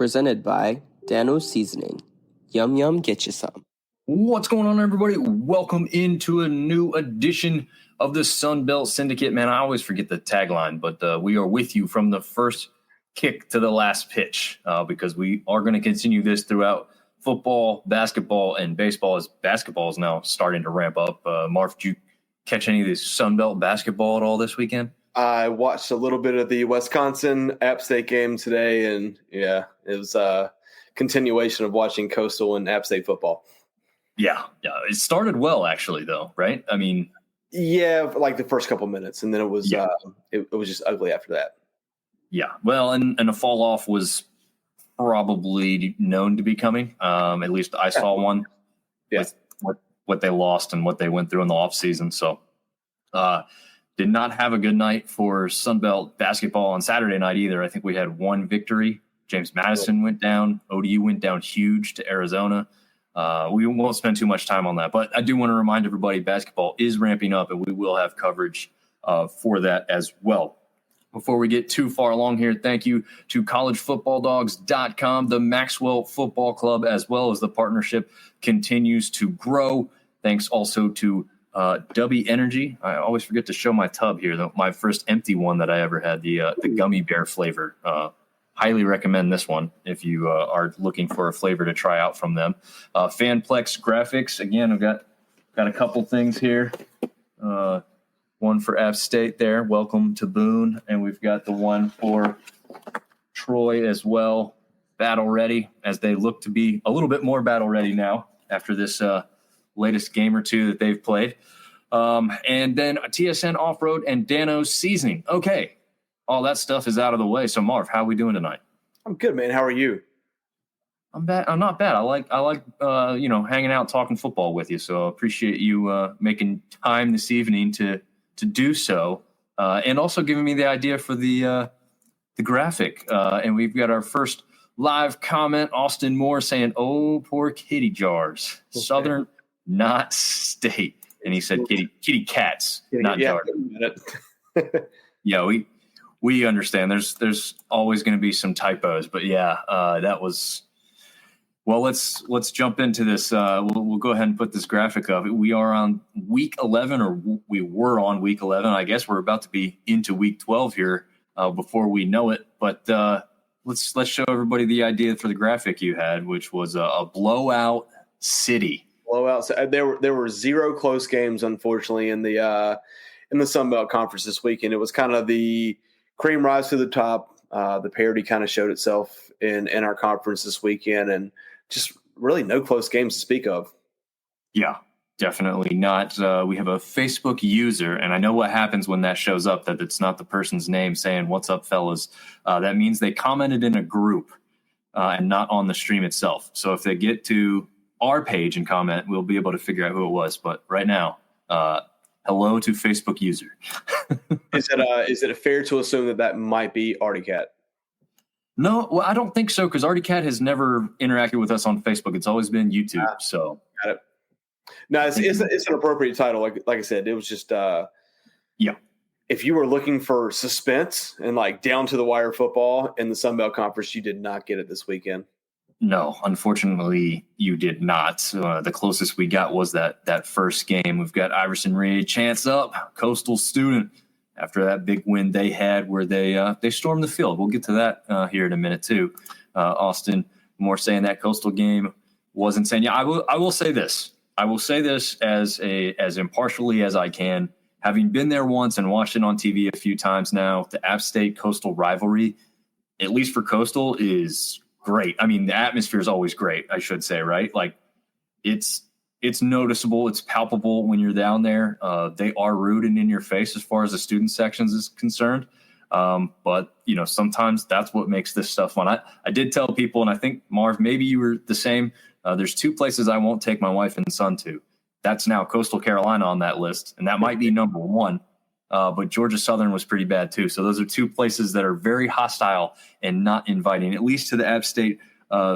presented by Dano's Seasoning. Yum yum, get you some. What's going on, everybody? Welcome into a new edition of the Sunbelt Syndicate. Man, I always forget the tagline, but we are with you from the first kick to the last pitch because we are going to continue this throughout football, basketball, and baseball, as basketball is now starting to ramp up. Marv, did you catch any of this Sunbelt basketball at all this weekend? I watched a little bit of the Wisconsin App State game today, and yeah, it was a continuation of watching Coastal and App State football. Yeah. It started well, actually, though, right? I mean, yeah, like the first couple minutes, and then it was it was just ugly after that. Yeah, well, and a fall off was probably known to be coming. At least I saw one with what they lost and what they went through in the offseason. So did not have a good night for Sunbelt basketball on Saturday night either. I think we had one victory. James Madison went down. ODU went down huge to Arizona. We won't spend too much time on that, but I do want to remind everybody basketball is ramping up, and we will have coverage for that as well. Before we get too far along here, thank you to collegefootballdogs.com, the Maxwell Football Club, as well as the partnership continues to grow. Thanks also to Dubby Energy. I always forget to show my tub here, my first empty one that I ever had, the gummy bear flavor. Highly recommend this one if you are looking for a flavor to try out from them. Fanplex Graphics, again, I've got a couple things here. One for App State there. Welcome to Boone. And we've got the one for Troy as well. Battle ready, as they look to be a little bit more battle ready now after this latest game or two that they've played. And then TSN Off Road and Dano's Seasoning. Okay, all that stuff is out of the way. So, Marv, how are we doing tonight? I'm good, man. How are you? I'm not bad. I like hanging out, talking football with you. So I appreciate you making time this evening to do so, and also giving me the idea for the graphic. And we've got our first live comment, Austin Moore saying, "Oh, poor kitty jars, okay. Southern, not state." And he said, "Kitty cats, not jars." Yeah, we understand. There's always going to be some typos, but yeah, that was. Well, let's jump into this. We'll go ahead and put this graphic up. We are on week 11, or we were on week 11. I guess we're about to be into week 12 here before we know it. But let's show everybody the idea for the graphic you had, which was a blowout city. Blowout. There were zero close games, unfortunately, in the Sun Belt Conference this weekend. It was kind of the cream rise to the top. The parity kind of showed itself in our conference this weekend, and just really no close games to speak of. Yeah, definitely not. We have a Facebook user, and I know what happens when that shows up, that it's not the person's name saying, "What's up, fellas?" That means they commented in a group and not on the stream itself. So if they get to our page and comment, we'll be able to figure out who it was. But right now, hello to Facebook user. Is it fair to assume that might be Artie Cat? No, well, I don't think so, because Artie Cat has never interacted with us on Facebook. It's always been YouTube. So got it. No, it's an appropriate title. Like I said, it was just if you were looking for suspense and like down to the wire football in the Sun Belt Conference, you did not get it this weekend. No, unfortunately, you did not. The closest we got was that first game. We've got Iverson Reed, chance up, Coastal student. After that big win they had where they stormed the field. We'll get to that here in a minute too. Austin Moore saying that Coastal game was insane. Yeah, I will say this. I will say this as impartially as I can. Having been there once and watched it on TV a few times now, the App State Coastal rivalry, at least for Coastal, is great. I mean, the atmosphere is always great, I should say, right? Like it's noticeable. It's palpable when you're down there. They are rooting in your face as far as the student sections is concerned. But, sometimes that's what makes this stuff fun. I did tell people, and I think, Marv, maybe you were the same. There's two places I won't take my wife and son to. That's now Coastal Carolina on that list, and that might be number one. But Georgia Southern was pretty bad, too. So those are two places that are very hostile and not inviting, at least to the App State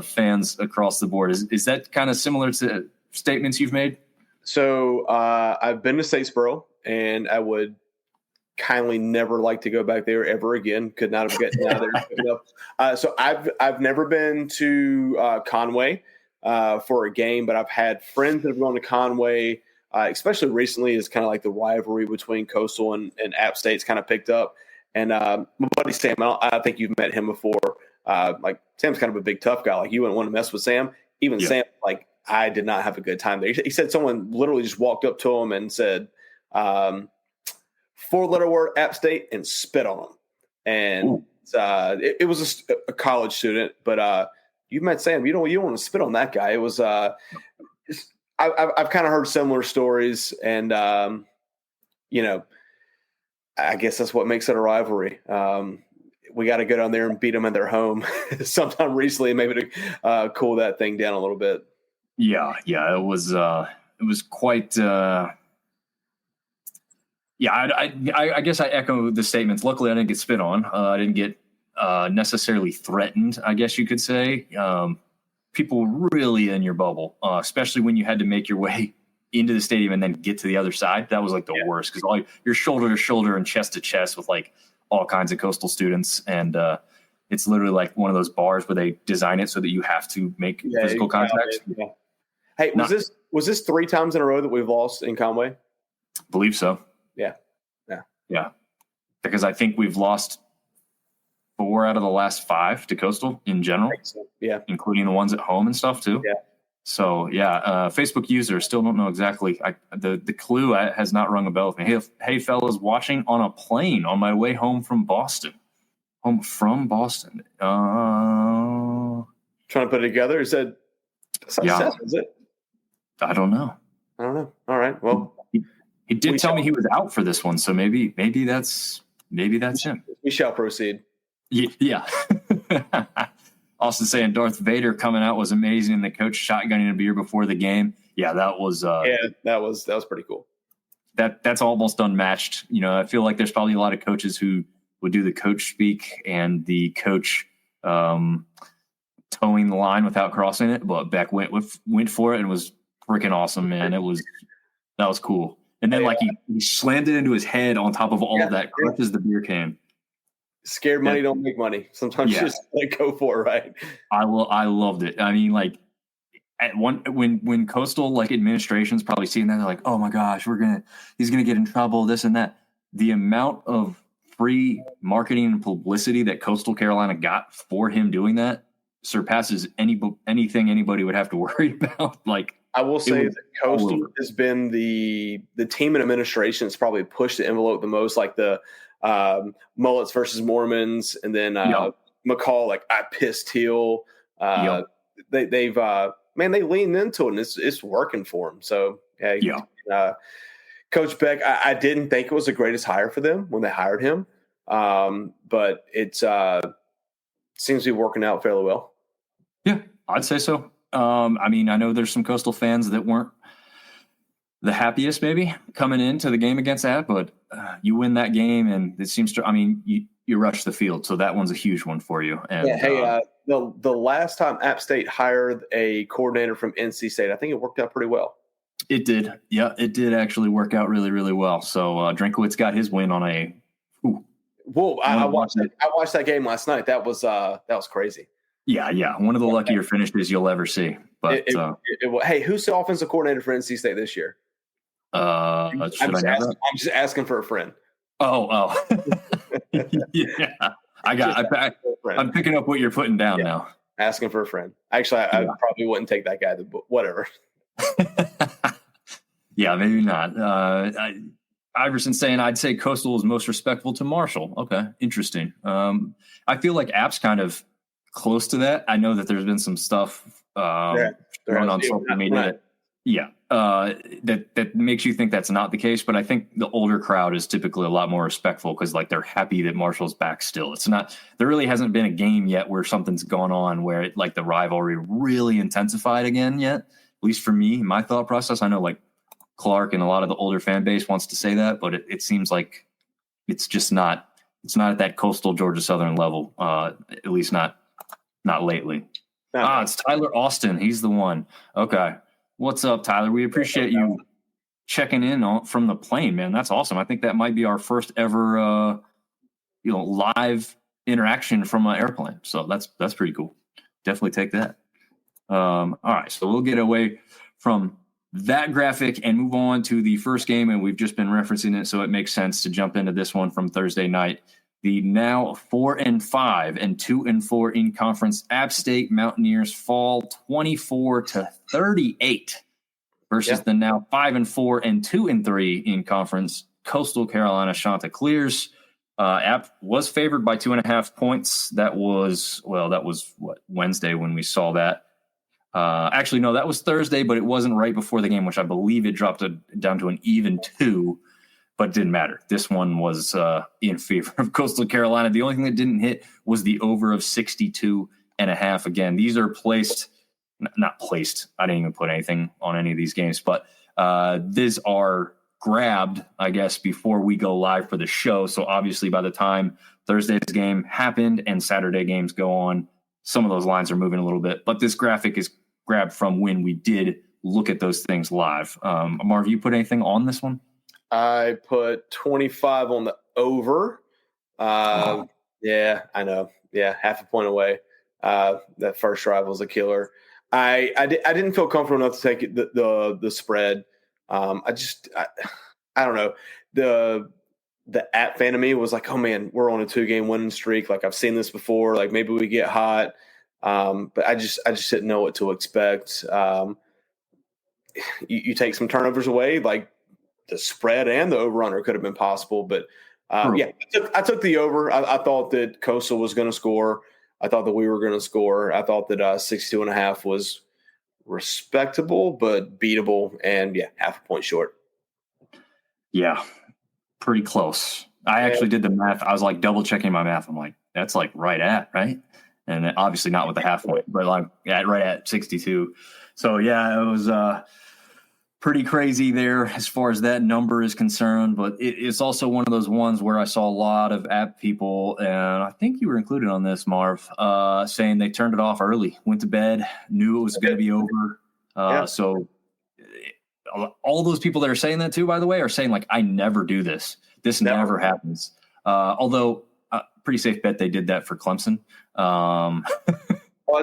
fans across the board. Is that kind of similar to statements you've made? So I've been to Statesboro, and I would kindly never like to go back there ever again. Could not have gotten out of there. So I've never been to Conway for a game, but I've had friends that have gone to Conway, especially recently, is kind of like the rivalry between Coastal and App State's kind of picked up. And my buddy Sam, I think you've met him before. Like Sam's kind of a big tough guy. Like you wouldn't want to mess with Sam. Even Sam, like I did not have a good time there. He said someone literally just walked up to him and said, 4-letter word App State and spit on him. And it was a college student, but you met Sam. You don't want to spit on that guy. It was I've kind of heard similar stories, and I guess that's what makes it a rivalry. We got to go down there and beat them in their home sometime recently, maybe to cool that thing down a little bit. Yeah, it was quite. I guess I echo the statements. Luckily, I didn't get spit on. I didn't get necessarily threatened, I guess you could say. People really in your bubble, especially when you had to make your way into the stadium and then get to the other side. That was like the worst, because you're shoulder to shoulder and chest to chest with like all kinds of Coastal students. And it's literally like one of those bars where they design it so that you have to make physical contact. Yeah. Hey, was this 3 times in a row that we've lost in Conway? Believe so. Yeah. Because I think we've lost 4 out of the last 5 to Coastal in general. So. Yeah. Including the ones at home and stuff too. Yeah. So Facebook user, still don't know exactly. The clue has not rung a bell with me. Hey fellas, watching on a plane on my way home from Boston. Trying to put it together. Is that success? Is it? I don't know. All right. Well, he did tell me he was out for this one, so maybe that's him. We shall proceed. Yeah. Austin saying Darth Vader coming out was amazing, and the coach shotgunning a beer before the game. Yeah, that was. That was pretty cool. That's almost unmatched. I feel like there's probably a lot of coaches who would do the coach speak and the coach towing the line without crossing it, but Beck went for it and was freaking awesome, man. That was cool. And then he slammed it into his head on top of all of that, crushes the beer can. Scared money don't make money. Sometimes you just go for it, right? I loved it. I mean, like when Coastal administration's probably seeing that, they're like, oh my gosh, he's gonna get in trouble, this and that. The amount of free marketing and publicity that Coastal Carolina got for him doing that surpasses anything anybody would have to worry about. I will say that Coastal has been the team and administration that's probably pushed the envelope the most, like the Mullets versus Mormons, and then McCall, I pissed Teal. They've they leaned into it, and it's working for them. So Coach Beck, I didn't think it was the greatest hire for them when they hired him, but it seems to be working out fairly well. Yeah, I'd say so. I mean, I know there's some Coastal fans that weren't the happiest maybe coming into the game against that, but you win that game, and it seems to, I mean, you rush the field. So that one's a huge one for you. And the last time App State hired a coordinator from NC State, I think it worked out pretty well. It did. Yeah, it did actually work out really, really well. So Drinkowitz got his win on a. Whoa! I watched that game last night. That was crazy. Yeah. One of the luckier finishes you'll ever see. But hey, who's the offensive coordinator for NC State this year? I'm just asking for a friend. Oh. Yeah. I'm picking up what you're putting down now. Asking for a friend. Actually, I probably wouldn't take that guy, but whatever. Yeah, maybe not. Iverson saying I'd say Coastal is most respectful to Marshall. Okay, interesting. I feel like App's kind of close to that. I know that there's been some stuff going on social media. That makes you think that's not the case. But I think the older crowd is typically a lot more respectful because they're happy that Marshall's back still. It's not, there really hasn't been a game yet where something's gone on where the rivalry really intensified again yet. At least for me, my thought process. I know Clark and a lot of the older fan base wants to say that, but it seems like it's just not. It's not at that Coastal Georgia Southern level. At least not lately. It's Tyler Austin. He's the one. Okay. What's up, Tyler? We appreciate you checking in from the plane, man. That's awesome. I think that might be our first ever, live interaction from an airplane. So that's pretty cool. Definitely take that. All right, so we'll get away from that graphic and move on to the first game, and we've just been referencing it, so it makes sense to jump into this one from Thursday night. The now 4-5 and 2-4 in conference App State Mountaineers fall 24-38 versus the now 5-4 and 2-3 in conference Coastal Carolina Chanticleers. App was favored by 2.5 points. That was Wednesday when we saw that. Actually, no, that was Thursday, but it wasn't right before the game, which I believe it dropped down to an even 2, but it didn't matter. This one was in favor of Coastal Carolina. The only thing that didn't hit was the over of 62.5. Again, these are not placed. I didn't even put anything on any of these games, but these are grabbed, I guess, before we go live for the show. So obviously by the time Thursday's game happened and Saturday games go on, some of those lines are moving a little bit, but this graphic is grabbed from when we did look at those things live. Marv, you put anything on this one? I put 25 on the over. Yeah, I know. Yeah, half a point away. That first drive was a killer. I didn't feel comfortable enough to take the spread. I don't know. The app fan of me was like, oh man, we're on a 2-game winning streak. Like I've seen this before. Like maybe we get hot. But I just didn't know what to expect. You take some turnovers away, like the spread and the over-under could have been possible. But I took the over. I thought that Coastal was going to score. I thought that we were going to score. I thought that 62.5 was respectable but beatable, and half a point short. Yeah, pretty close. I actually did the math. I was like double checking my math. I'm like, that's like right? And obviously not with the half point, but like right at 62. So yeah, it was pretty crazy there as far as that number is concerned. But it's also one of those ones where I saw a lot of app people, and I think you were included on this, Marv, saying they turned it off early, went to bed, knew it was going to be over. So all those people that are saying that too, by the way, are saying like, I never do this. This never happens. Although pretty safe bet they did that for Clemson. Well,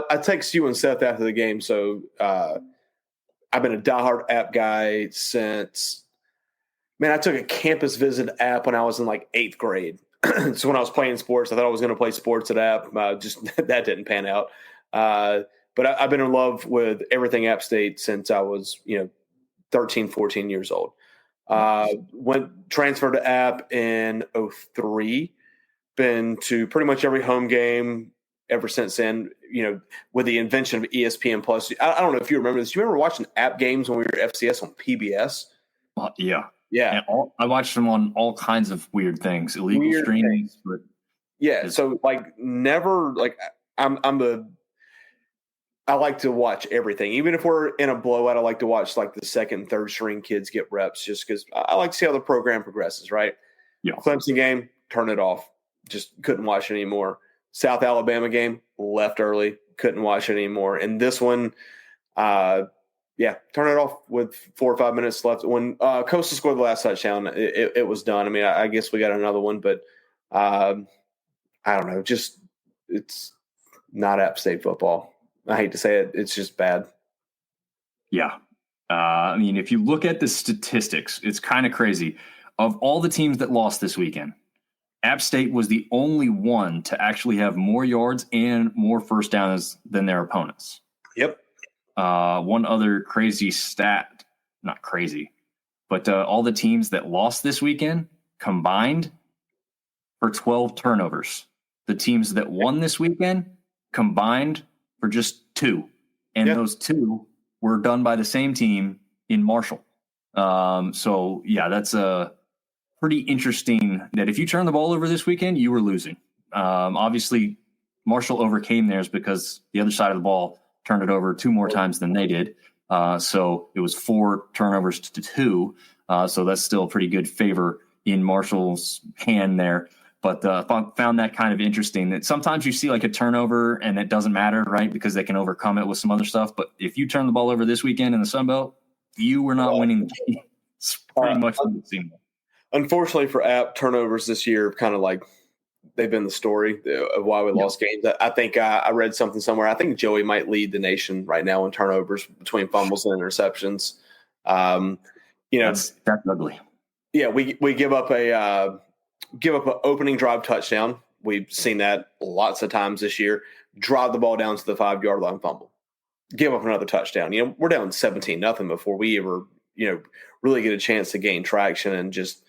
I text you and Seth after the game. So I've been a diehard app guy since, I took a campus visit app when I was in like 8th grade. So when I was playing sports, I thought I was going to play sports at app. Just that didn't pan out. But I've been in love with everything App State since I was, 13, 14 years old. Transferred to app in 2003. Been to pretty much every home game ever since then, with the invention of ESPN Plus. I don't know if you remember this. Do you remember watching app games when we were FCS on PBS? Yeah. Yeah. I watched them on all kinds of weird things, illegal streams. But so like never, like I like to watch everything. Even if we're in a blowout, I like to watch like the second and third string kids get reps just because I like to see how the program progresses, right? Yeah. Clemson game, turn it off. Just couldn't watch it anymore. South Alabama game, left early, couldn't watch it anymore. And this one, turn it off with 4 or 5 minutes left. When Coastal scored the last touchdown, it was done. I guess we got another one, but I don't know. Just it's not App State football. I hate to say it. It's just bad. Yeah. If you look at the statistics, it's kind of crazy. Of all the teams that lost this weekend, App State was the only one to actually have more yards and more first downs than their opponents. Yep. One other crazy stat, not crazy, but all the teams that lost this weekend combined for 12 turnovers. The teams that won this weekend combined for just 2. And those 2 were done by the same team in Marshall. That's pretty interesting that if you turn the ball over this weekend, you were losing. Obviously, Marshall overcame theirs because the other side of the ball turned it over 2 more times than they did. So it was 4 turnovers to 2. So that's still a pretty good favor in Marshall's hand there. But found that kind of interesting that sometimes you see like a turnover and it doesn't matter, right? Because they can overcome it with some other stuff. But if you turn the ball over this weekend in the Sun Belt, you were not winning the game. It's pretty much what it seemed like. Unfortunately for App, turnovers this year kind of like they've been the story of why we lost games. I think I read something somewhere. I think Joey might lead the nation right now in turnovers between fumbles and interceptions. That's ugly. Yeah, we give up an opening drive touchdown. We've seen that lots of times this year. Drive the ball down to the 5-yard line, fumble. Give up another touchdown. We're down 17-0 before we ever, really get a chance to gain traction. And just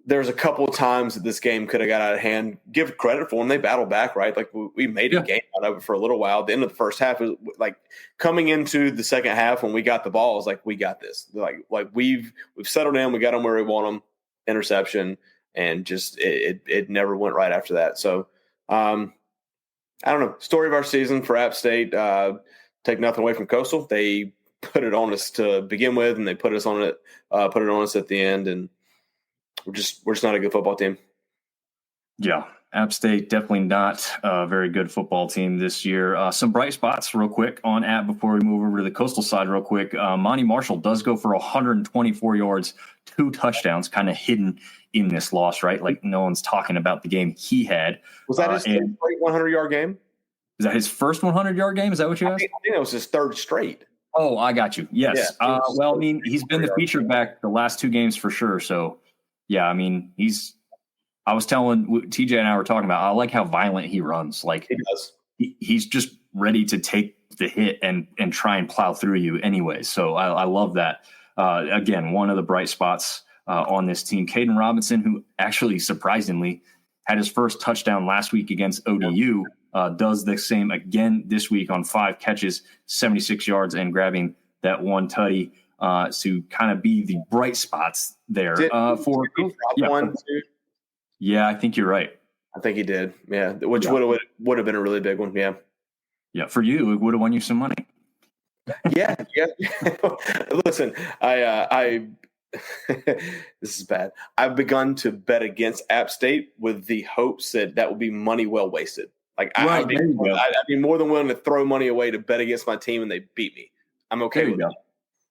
there's a couple of times that this game could have got out of hand. Give credit for them. They battled back, right? Like we made a game out of it for a little while. At the end of the first half, was like coming into the second half when we got the ball, it was like, we got this. Like we've settled down. We got them where we want them. Interception. And just it never went right after that. So I don't know. Story of our season for App State. Take nothing away from Coastal. They put it on us to begin with, and they put it on us at the end. And we're just not a good football team. Yeah, App State definitely not a very good football team this year. Some bright spots real quick on App before we move over to the Coastal side real quick. Monty Marshall does go for 124 yards, 2 touchdowns, kind of hidden in this loss, right? Like no one's talking about the game he had. Was that his third straight 100-yard game? Is that his first 100-yard game? Is that what you asked? I think that was his third straight. Oh, I got you. Yes. Yeah, well, I mean, he's been the featured back the last 2 games for sure. So, yeah, I mean, I was telling TJ and I were talking about, I like how violent he runs. Like he does. He's just ready to take the hit and try and plow through you anyway. So I love that. Again, one of the bright spots on this team. Caden Robinson, who actually surprisingly had his first touchdown last week against ODU, does the same again this week on 5 catches, 76 yards, and grabbing that 1 tutty to kind of be the bright spots there. Yeah, I think you're right. I think he did. Yeah, which would have been a really big one. Yeah. Yeah, for you, it would have won you some money. Yeah. Listen, I this is bad. I've begun to bet against App State with the hopes that will be money well wasted. Like I'd be more than willing to throw money away to bet against my team and they beat me. I'm okay with that.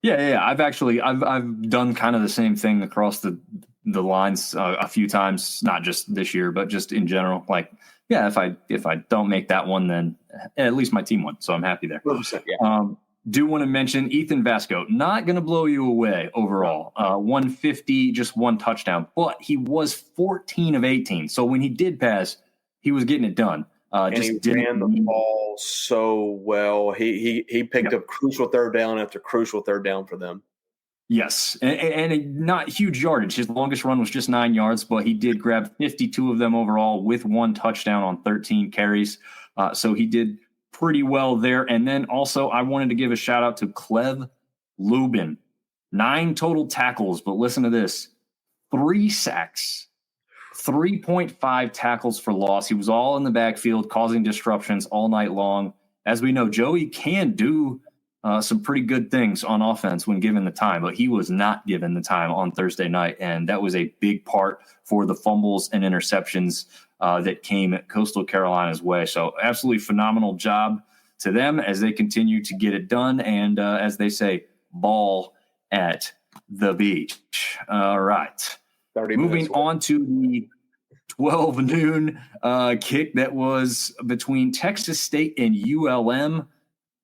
Yeah. I've done kind of the same thing across the lines a few times, not just this year, but just in general. Like, yeah, if I don't make that one, then at least my team won. So I'm happy there. 100%, yeah. Do want to mention Ethan Vasco, not going to blow you away overall. 150, just 1 touchdown, but he was 14 of 18. So when he did pass, he was getting it done. And he ran the ball so well. He picked up crucial third down after crucial third down for them. Yes, and not huge yardage. His longest run was just 9 yards, but he did grab 52 of them overall with 1 touchdown on 13 carries. So he did pretty well there. And then also I wanted to give a shout out to Clev Lubin. 9 total tackles, but listen to this. 3 sacks, 3.5 tackles for loss. He was all in the backfield, causing disruptions all night long. As we know, Joey can do some pretty good things on offense when given the time, but he was not given the time on Thursday night. And that was a big part for the fumbles and interceptions that came at Coastal Carolina's way. So absolutely phenomenal job to them as they continue to get it done. And as they say, ball at the beach. All right. Moving on to the 12 noon kick that was between Texas State and ULM.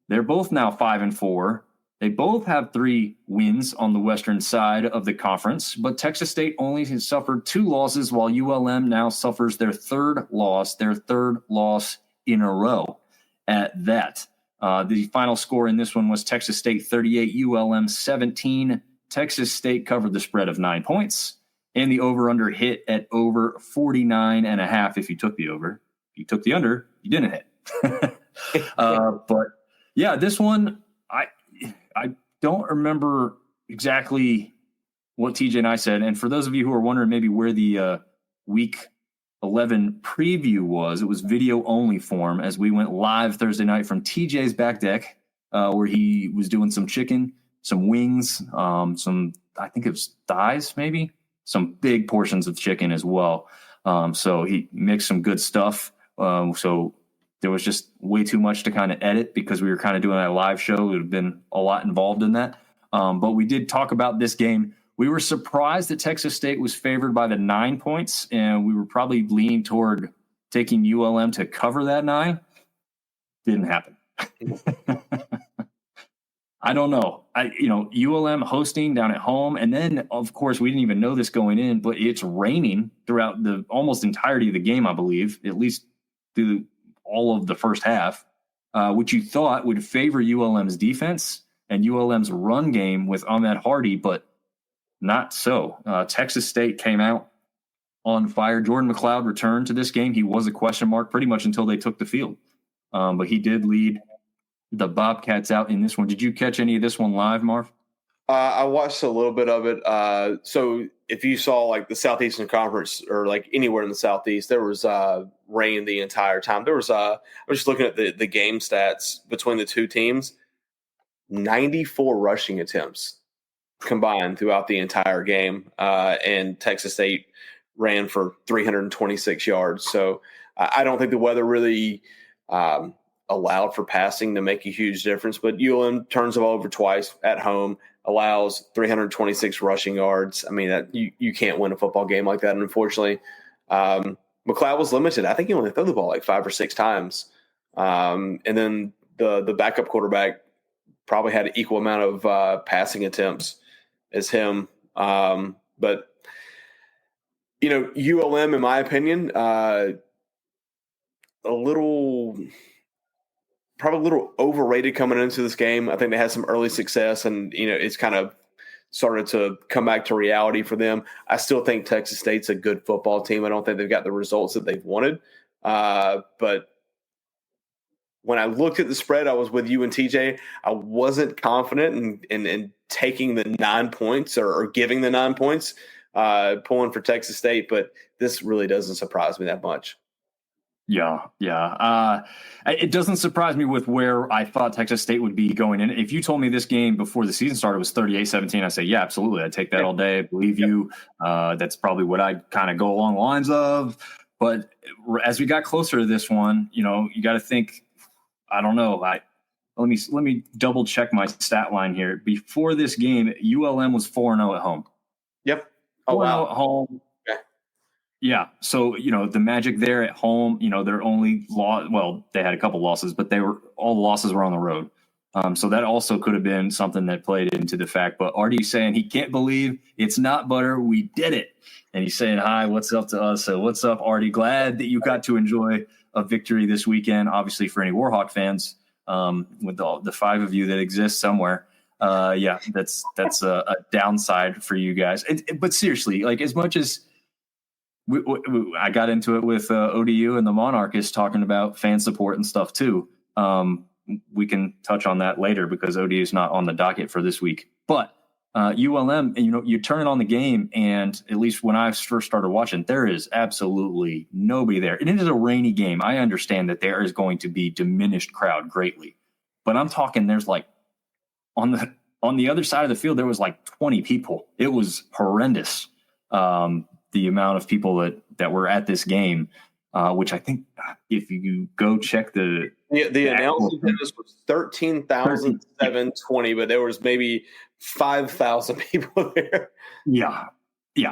They're both now 5-4. They both have 3 wins on the western side of the conference, but Texas State only has suffered 2 losses, while ULM now suffers their third loss in a row at that. The final score in this one was Texas State 38, ULM 17. Texas State covered the spread of 9 points, and the over-under hit at over 49.5 if you took the over. If you took the under, you didn't hit. But yeah, this one, I don't remember exactly what TJ and I said. And for those of you who are wondering maybe where the week 11 preview was, it was video only form as we went live Thursday night from TJ's back deck where he was doing some chicken, some wings, some, I think it was thighs, maybe some big portions of chicken as well. So he mixed some good stuff. So there was just way too much to kind of edit because we were kind of doing a live show. It would have been a lot involved in that. But we did talk about this game we were surprised that Texas State was favored by the 9 points, and we were probably leaning toward taking ULM to cover that 9. Didn't happen. I don't know. ULM hosting down at home. And then, of course, we didn't even know this going in, but it's raining throughout the almost entirety of the game, I believe, at least through all of the first half, which you thought would favor ULM's defense and ULM's run game with Ahmed Hardy, but not so. Texas State came out on fire. Jordan McLeod returned to this game. He was a question mark pretty much until they took the field. But he did lead the Bobcats out in this one. Did you catch any of this one live, Marv? I watched a little bit of it. So if you saw like the Southeastern Conference or like anywhere in the Southeast, there was rain the entire time. There was I was just looking at the game stats between the two teams. 94 rushing attempts combined throughout the entire game, and Texas State ran for 326 yards. So I don't think the weather really allowed for passing to make a huge difference, but ULM turns the ball over twice at home, allows 326 rushing yards. I mean, that you can't win a football game like that, unfortunately. McLeod was limited. I think he only threw the ball like 5 or 6 times. And then the backup quarterback probably had an equal amount of passing attempts as him. But, ULM, in my opinion, probably a little overrated coming into this game. I think they had some early success, and it's kind of started to come back to reality for them. I still think Texas State's a good football team. I don't think they've got the results that they've wanted. But when I looked at the spread, I was with you and TJ. I wasn't confident in taking the 9 points or giving the 9 points, pulling for Texas State. But this really doesn't surprise me that much. Yeah. It doesn't surprise me with where I thought Texas State would be going in. If you told me this game before the season started was 38-17, I'd say, yeah, absolutely. I'd take that all day. I believe you. That's probably what I'd kind of go along the lines of. But as we got closer to this one, you got to think, I don't know. Let me double check my stat line here. Before this game, ULM was 4-0 at home. Yep. Oh, 4-0 wow. at home. Yeah. So, the Magic there at home, their only they had a couple losses, but all the losses were on the road. So that also could have been something that played into the fact. But Artie's saying he can't believe it's not butter. We did it. And he's saying, hi, what's up to us? So what's up, Artie? Glad that you got to enjoy a victory this weekend. Obviously, for any Warhawk fans, with the 5 of you that exist somewhere. That's a downside for you guys. But seriously, like as much as I got into it with ODU and the Monarchists talking about fan support and stuff too. We can touch on that later because ODU is not on the docket for this week. But ULM, you turn it on the game, and at least when I first started watching, there is absolutely nobody there. And it is a rainy game. I understand that there is going to be diminished crowd greatly, but I'm talking there's like on the other side of the field there was like 20 people. It was horrendous. The amount of people that were at this game, which I think if you go check the announcing was 13,720, but there was maybe 5,000 people there. Yeah,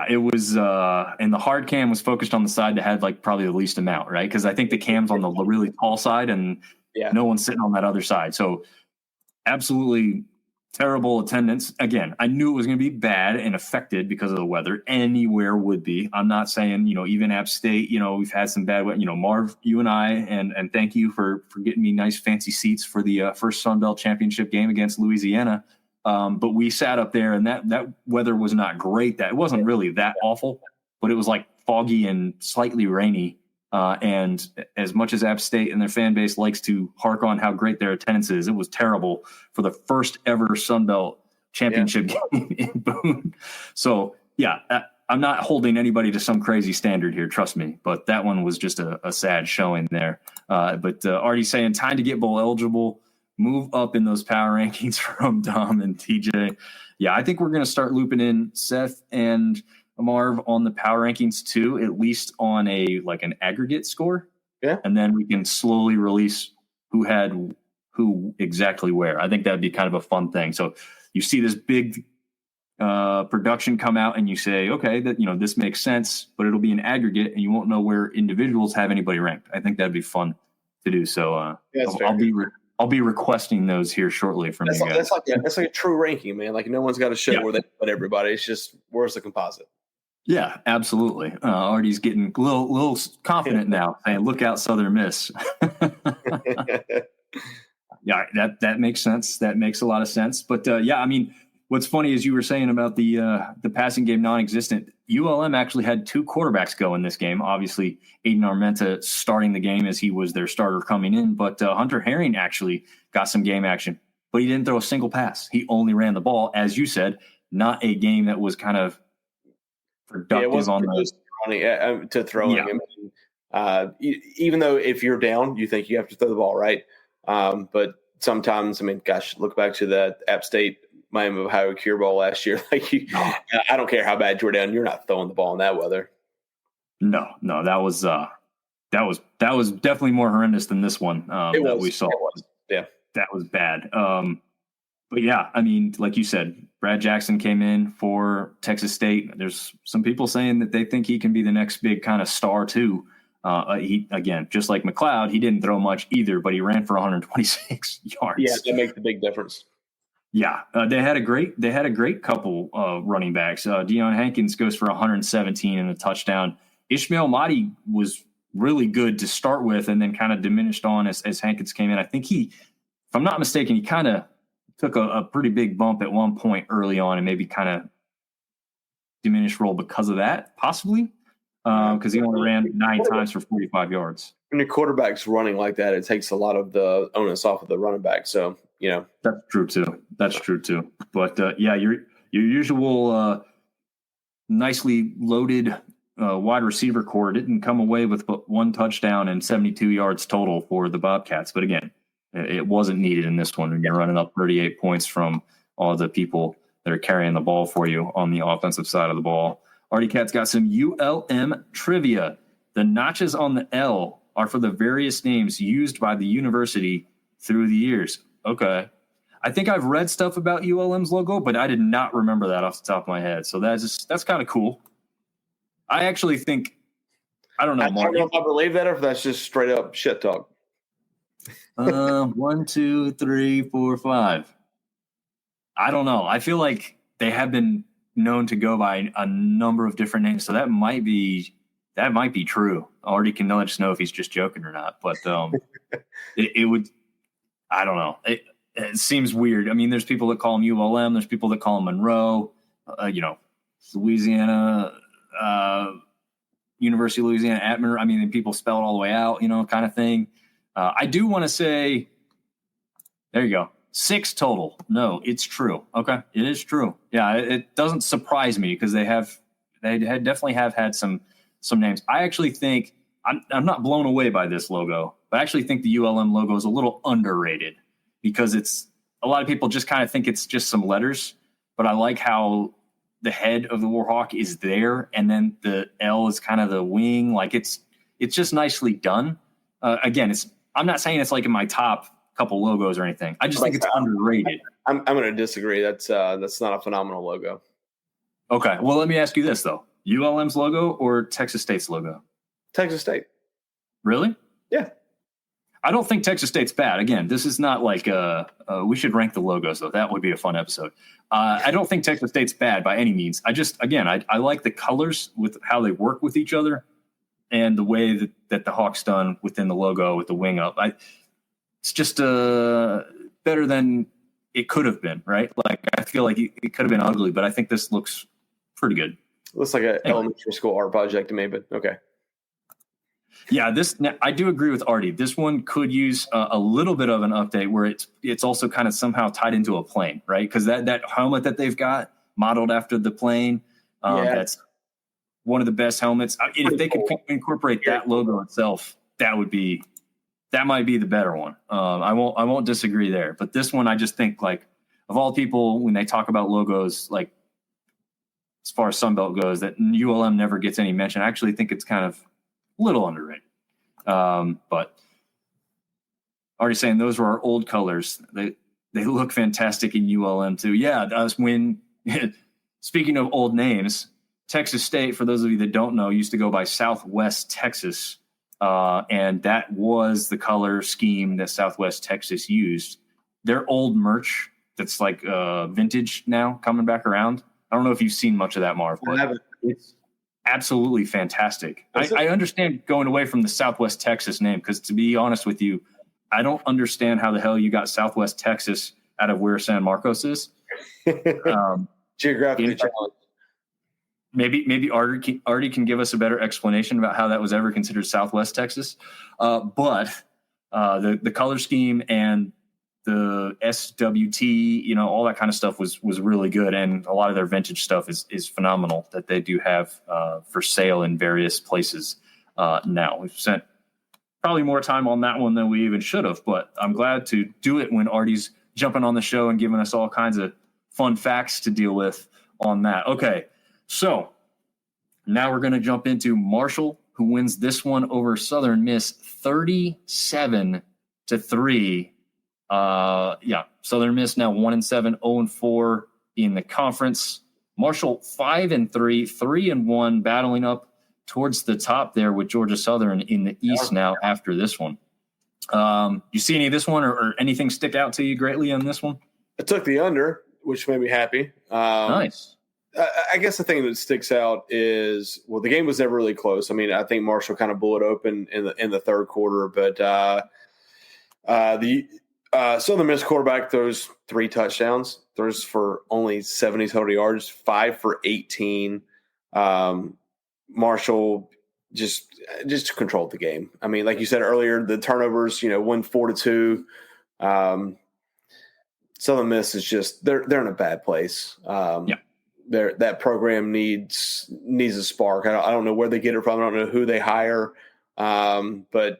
it was, and the hard cam was focused on the side that had like probably the least amount, right? Because I think the cam's on the really tall side, and no one's sitting on that other side. So absolutely terrible attendance. Again, I knew it was going to be bad and affected because of the weather. Anywhere would be. I'm not saying, even App State, we've had some bad weather. Marv, you and I, and thank you for getting me nice fancy seats for the first Sun Belt Championship game against Louisiana. But we sat up there, and that weather was not great. That it wasn't really that awful, but it was like foggy and slightly rainy. And as much as App State and their fan base likes to hark on how great their attendance is, it was terrible for the first ever Sun Belt Championship game in Boone. So, I'm not holding anybody to some crazy standard here, trust me. But that one was just a sad showing there. But Artie saying time to get bowl eligible, move up in those power rankings from Dom and TJ. Yeah, I think we're going to start looping in Seth and Marv on the power rankings too, at least on an aggregate score. Yeah. And then we can slowly release who had who exactly where. I think that'd be kind of a fun thing. So you see this big production come out and you say, okay, that this makes sense, but it'll be an aggregate and you won't know where individuals have anybody ranked. I think that'd be fun to do. So I'll be requesting those here shortly from you guys. That's like a true ranking, man. Like no one's got a show where they put everybody. It's just where's the composite. Yeah, absolutely. Artie's getting a little confident now, saying, "Look out, Southern Miss." Yeah, that makes sense. That makes a lot of sense. But I mean, what's funny is you were saying about the passing game non-existent. ULM actually had 2 quarterbacks go in this game. Obviously, Aiden Armenta starting the game as he was their starter coming in, but Hunter Herring actually got some game action, but he didn't throw a single pass. He only ran the ball, as you said. Not a game that was kind of productive on the to throwing. I mean, even though if you're down, you think you have to throw the ball, right? But sometimes, I mean, gosh, look back to that App State Miami of Ohio Cure Bowl last year. I don't care how bad you were down, you're not throwing the ball in that weather. No, that was definitely more horrendous than this one that we saw. Yeah, that was bad. But yeah, I mean, like you said, Brad Jackson came in for Texas State. There's some people saying that they think he can be the next big kind of star too. He, again, just like McLeod, he didn't throw much either, but he ran for 126 yards. Yeah, that makes the big difference. Yeah, they had a great couple running backs. Deion Hankins goes for 117 and a touchdown. Ishmael Mahdi was really good to start with, and then kind of diminished on as Hankins came in. I think if I'm not mistaken, he kind of took a pretty big bump at one point early on, and maybe kind of diminished role because of that, possibly. Because he only ran 9 times for 45 yards. When your quarterback's running like that, it takes a lot of the onus off of the running back. So, that's true too. But your usual nicely loaded wide receiver core didn't come away with but 1 touchdown and 72 yards total for the Bobcats. But again, it wasn't needed in this one when you're running up 38 points from all the people that are carrying the ball for you on the offensive side of the ball. Artie Cat's got some ULM trivia. The notches on the L are for the various names used by the university through the years. Okay. I think I've read stuff about ULM's logo, but I did not remember that off the top of my head. So that's kind of cool. I actually think, I don't know, Mark. I don't know if I believe that or if that's just straight up shit talk. 1, 2, 3, 4, 5. I don't know. I feel like they have been known to go by a number of different names, so that might be true. Artie can let us know if he's just joking or not. But it would. I don't know. It seems weird. I mean, there's people that call him ULM. There's people that call him Monroe. Louisiana, University of Louisiana at Monroe. I mean, people spell it all the way out, kind of thing. I do want to say, there you go. 6 total. No, it's true. Okay, it is true. Yeah, it doesn't surprise me because they definitely have had some names. I actually think I'm not blown away by this logo, but I actually think the ULM logo is a little underrated because it's a lot of people just kind of think it's just some letters, but I like how the head of the Warhawk is there, and then the L is kind of the wing. Like it's just nicely done. Again, I'm not saying it's like in my top couple logos or anything. I just think it's underrated. I'm going to disagree. That's not a phenomenal logo. Okay. Well, let me ask you this though: ULM's logo or Texas State's logo? Texas State. Really? Yeah. I don't think Texas State's bad. Again, this is not like we should rank the logos though. That would be a fun episode. I don't think Texas State's bad by any means. I like the colors with how they work with each other and the way that the Hawk's done within the logo with the wing up. It's just better than it could have been, right? Like I feel like it could have been ugly, but I think this looks pretty good. Looks like an elementary school art project to me, but okay. Yeah, I do agree with Artie. This one could use a little bit of an update where it's also kind of somehow tied into a plane, right? Because that helmet that they've got modeled after the plane, that's one of the best helmets. If they could incorporate that logo itself, that might be the better one. I won't disagree there. But this one, I just think like of all people, when they talk about logos, like as far as Sunbelt goes, that ULM never gets any mention. I actually think it's kind of a little underrated. But already saying those were our old colors. They look fantastic in ULM too. Yeah, when speaking of old names, Texas State, for those of you that don't know, used to go by Southwest Texas. And that was the color scheme that Southwest Texas used. Their old merch that's like vintage now coming back around. I don't know if you've seen much of that, Marv, but it's absolutely fantastic. I understand going away from the Southwest Texas name because, to be honest with you, I don't understand how the hell you got Southwest Texas out of where San Marcos is. Geographically challenged. Maybe Artie can give us a better explanation about how that was ever considered Southwest Texas. But the color scheme and the SWT, all that kind of stuff was really good. And a lot of their vintage stuff is phenomenal that they do have for sale in various places now. We've spent probably more time on that one than we even should have, but I'm glad to do it when Artie's jumping on the show and giving us all kinds of fun facts to deal with on that. Okay. So now we're going to jump into Marshall, who wins this one over Southern Miss 37-3. Southern Miss now 1-7, 0-4 in the conference. Marshall 5-3, 3-1, battling up towards the top there with Georgia Southern in the East now after this one. You see any of this one or anything stick out to you greatly on this one? I took the under, which made me happy. Nice. I guess the thing that sticks out is, the game was never really close. I mean, I think Marshall kind of blew it open in the third quarter, but the Southern Miss quarterback throws 3 touchdowns, throws for only 70 total yards, 5 for 18. Marshall just controlled the game. I mean, like you said earlier, the turnovers, won 4-2. Southern Miss is just they're in a bad place. That program needs a spark. I don't know where they get it from. I don't know who they hire, but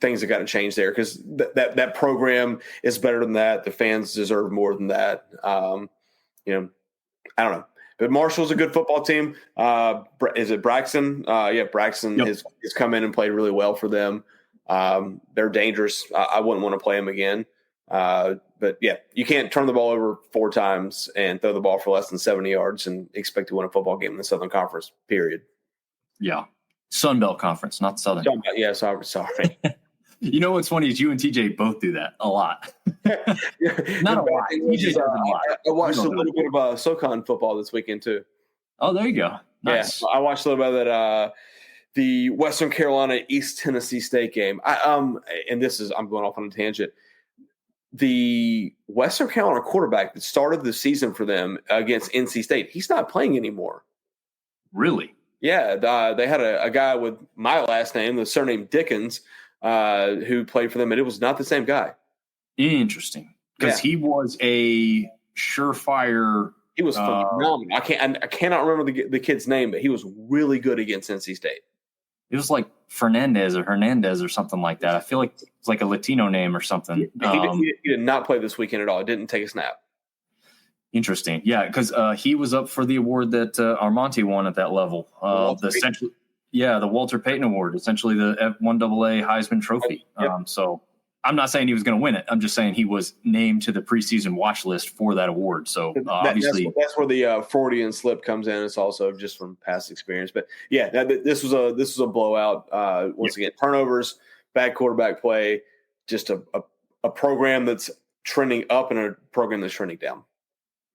things have got to change there because that program is better than that. The fans deserve more than that. I don't know. But Marshall's a good football team. Is it Braxton? Braxton has come in and played really well for them. They're dangerous. I wouldn't want to play them again. But you can't turn the ball over 4 times and throw the ball for less than 70 yards and expect to win a football game in the Southern Conference, period. Yeah. Sun Belt Conference, not Southern. Yeah, sorry. You know what's funny is you and TJ both do that a lot. Not a lot. I watched a little bit of SoCon football this weekend too. Oh, there you go. Nice. Yeah, I watched a little bit of that. The Western Carolina East Tennessee State game. I'm going off on a tangent. The Western Carolina quarterback that started the season for them against NC State, he's not playing anymore. Really? Yeah, they had a guy with my last name, the surname Dickens, who played for them, and it was not the same guy. Interesting, because he was a surefire. He was phenomenal. I cannot remember the kid's name, but he was really good against NC State. It was like Hernandez or something like that. I feel like it's like a Latino name or something. He did not play this weekend at all. Didn't take a snap. Interesting. Yeah, because he was up for the award that Armonte won at that level. The Walter Payton Award, essentially the F1AA Heisman Trophy. Yep. So I'm not saying he was going to win it. I'm just saying he was named to the preseason watch list for that award. So obviously that's where the Freudian slip comes in. It's also just from past experience. But this was a blowout. Once again, turnovers, bad quarterback play, just a program that's trending up and a program that's trending down.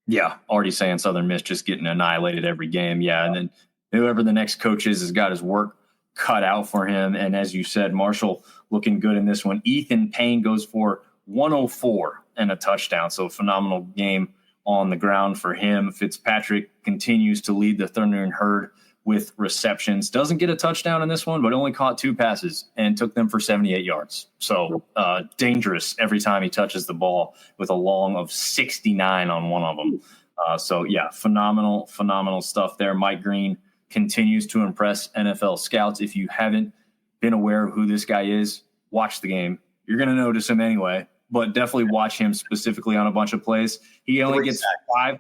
Yeah, already saying Southern Miss just getting annihilated every game. Yeah, and then whoever the next coach is has got his work cut out for him. And as you said, Marshall looking good in this one. Ethan Payne goes for 104 and a touchdown. So phenomenal game on the ground for him. Fitzpatrick continues to lead the Thundering Herd with receptions. Doesn't get a touchdown in this one, but only caught 2 passes and took them for 78 yards. So dangerous every time he touches the ball with a long of 69 on one of them. Phenomenal stuff there. Mike Green continues to impress NFL scouts. If you haven't been aware of who this guy is, watch the game. You're going to notice him anyway, but definitely watch him specifically on a bunch of plays. He only gets 5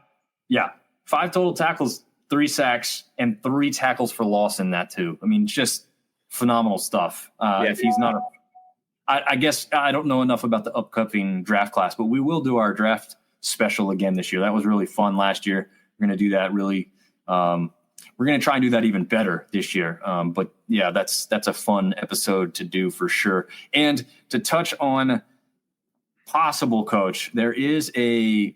total tackles, 3 sacks, and 3 tackles for loss in that too. I mean, just phenomenal stuff. If he's not, I guess I don't know enough about the upcoming draft class, but we will do our draft special again this year. That was really fun last year. We're going to do that really. We're going to try and do that even better this year. But yeah, that's a fun episode to do for sure. And to touch on possible coach, there is a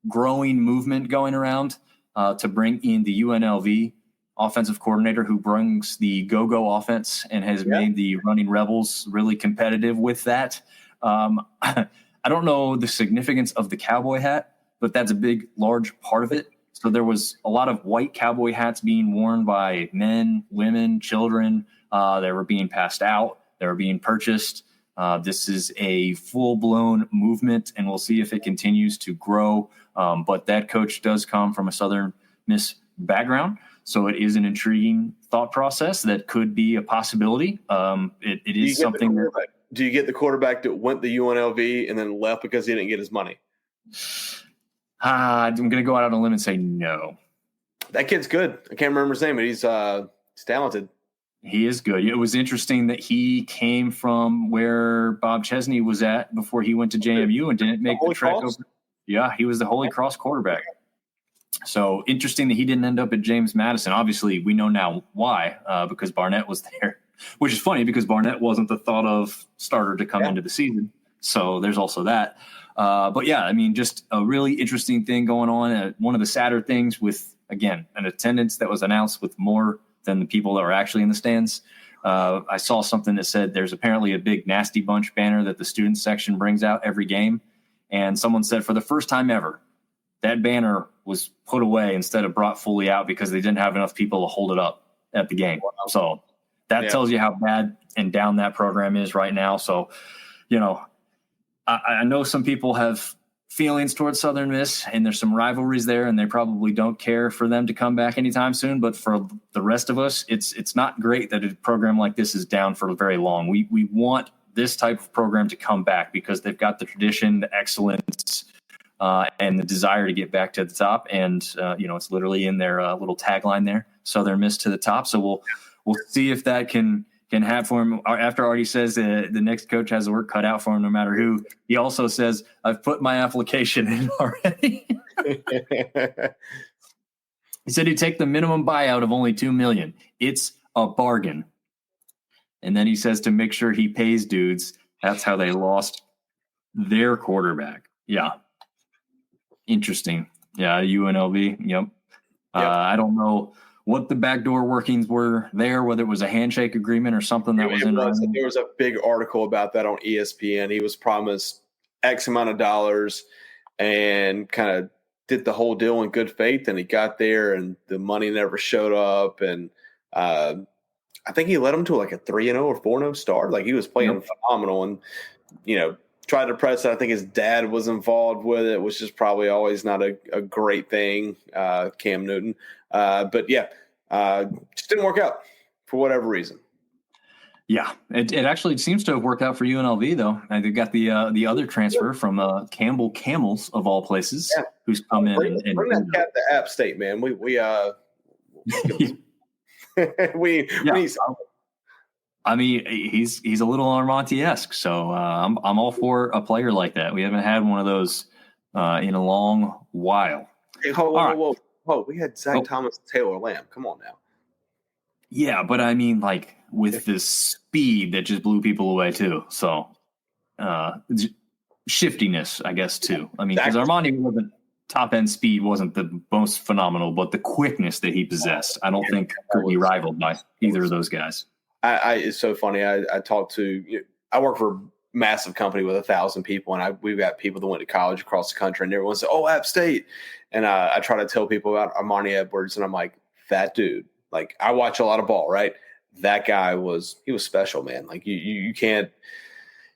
growing movement going around to bring in the UNLV offensive coordinator who brings the go-go offense and has made the Running Rebels really competitive with that. I don't know the significance of the cowboy hat, but that's a big, large part of it. So there was a lot of white cowboy hats being worn by men, women, children. They were being passed out. They were being purchased. This is a full-blown movement, and we'll see if it continues to grow. But that coach does come from a Southern Miss background, so it is an intriguing thought process that could be a possibility. It is something that – do you get the quarterback that went to UNLV and then left because he didn't get his money? I'm going to go out on a limb and say no. That kid's good. I can't remember his name, but he's talented. He is good. It was interesting that he came from where Bob Chesney was at before he went to JMU and didn't make the trek over. Yeah, he was the Holy Cross quarterback. So interesting that he didn't end up at James Madison. Obviously, we know now why, because Barnett was there, which is funny because Barnett wasn't the thought of starter to come into the season. So there's also that. But yeah, I mean, just a really interesting thing going on. One of the sadder things with, again, an attendance that was announced with more than the people that were actually in the stands. I saw something that said there's apparently a big Nasty Bunch banner that the student section brings out every game. And someone said for the first time ever, that banner was put away instead of brought fully out because they didn't have enough people to hold it up at the game. So that tells you how bad and down that program is right now. So, you know, I know some people have feelings towards Southern Miss, and there's some rivalries there, and they probably don't care for them to come back anytime soon. But for the rest of us, it's not great that a program like this is down for very long. We want this type of program to come back because they've got the tradition, the excellence, and the desire to get back to the top. And it's literally in their little tagline there, Southern Miss to the top. So we'll see if that can have for him. After Artie says the next coach has the work cut out for him no matter who, he also says, I've put my application in already. He said he'd take the minimum buyout of only $2 million. It's a bargain. And then he says to make sure he pays dudes. That's how they lost their quarterback. Yeah. Interesting. Yeah, UNLV. Yep. I don't know what the backdoor workings were there, whether it was a handshake agreement or something that was in writing. There was a big article about that on ESPN. He was promised X amount of dollars and kind of did the whole deal in good faith, and he got there and the money never showed up. And I think he led him to like a 3-0 or 4-0 start. Like he was playing phenomenal and, tried to press it. I think his dad was involved with it, which is probably always not a great thing, Cam Newton. But just didn't work out for whatever reason. Yeah, it actually seems to have worked out for UNLV, though. And they've got the other transfer from Campbell Camels, of all places, who's come in. Bring that cat to App State, man. We need something. I mean, he's a little Armonti-esque, so I'm all for a player like that. We haven't had one of those in a long while. Hey, whoa. We had Zach Thomas and Taylor Lamb. Come on now. Yeah, but I mean, like, with this speed that just blew people away, too. So, shiftiness, I guess, too. I mean, because Armani wasn't top-end speed wasn't the most phenomenal, but the quickness that he possessed, I don't think could be rivaled by either of those guys. It's so funny. I talked to – I work for a massive company with 1,000 people, and we've got people that went to college across the country, and everyone said, oh, App State. And I try to tell people about Armani Edwards, and I'm like, that dude. Like, I watch a lot of ball, right? That guy he was special, man. Like, you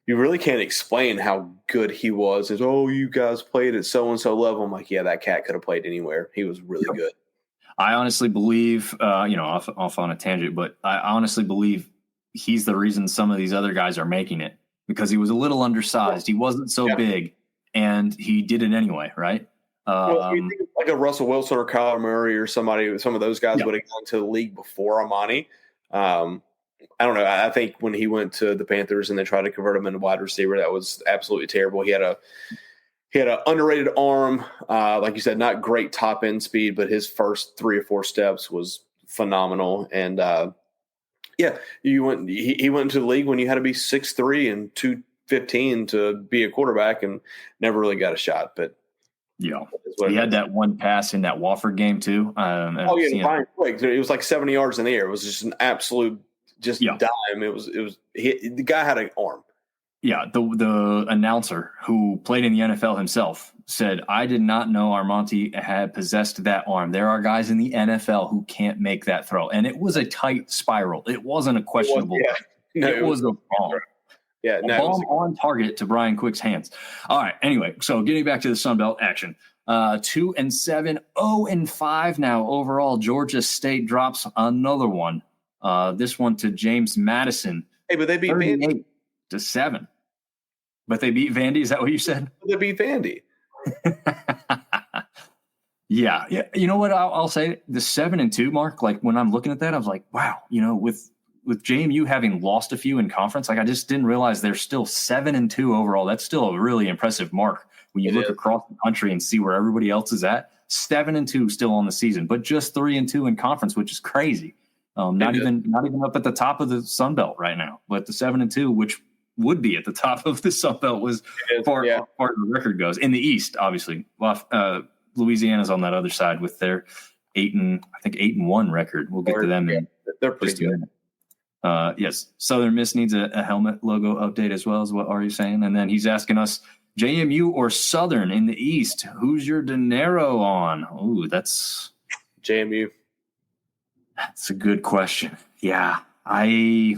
really can't explain how good he was. It's, you guys played at so-and-so level. I'm like, yeah, that cat could have played anywhere. He was really good. I honestly believe, off on a tangent, but I honestly believe he's the reason some of these other guys are making it because he was a little undersized. He wasn't so big, and he did it anyway, right? You think like a Russell Wilson or Kyler Murray or some of those guys would have gone to the league before Armani. I don't know. I think when he went to the Panthers and they tried to convert him into wide receiver, that was absolutely terrible. He He had an underrated arm. Like you said, not great top end speed, but his first 3 or 4 steps was phenomenal. And he went into the league when you had to be 6'3" and 215 to be a quarterback, and never really got a shot. But yeah, he had that one pass in that Wofford game too. Brian Quick, it was like 70 yards in the air. It was just an absolute dime. The guy had an arm. Yeah, the announcer who played in the NFL himself said, "I did not know Armonte had possessed that arm. There are guys in the NFL who can't make that throw." And it was a tight spiral. It wasn't a questionable. It was a bomb. Yeah, a bomb on target to Brian Quick's hands. All right. Anyway, so getting back to the Sun Belt action, 2-7, 0-5 now overall. Georgia State drops another one. This one to James Madison. Hey, but they beat Vandy 38-7. But they beat Vandy. Is that what you said? They beat Vandy. Yeah. You know what? I'll say the 7-2 mark. Like when I'm looking at that, I was like, wow. With JMU having lost a few in conference, like I just didn't realize they're still 7-2 overall. That's still a really impressive mark when you look across the country and see where everybody else is at. 7-2 still on the season, but just 3-2 in conference, which is crazy. Not even up at the top of the Sun Belt right now, but the 7-2, which would be at the top of the Sun Belt, was far the record goes in the East. Obviously, Louisiana's on that other side with their 8-1 record. We'll get to them in they're pretty good. Yes, Southern Miss needs a helmet logo update as well, is what are you saying? And then he's asking us, JMU or Southern in the East, who's your dinero on? Ooh, that's JMU. That's a good question. Yeah, Hey,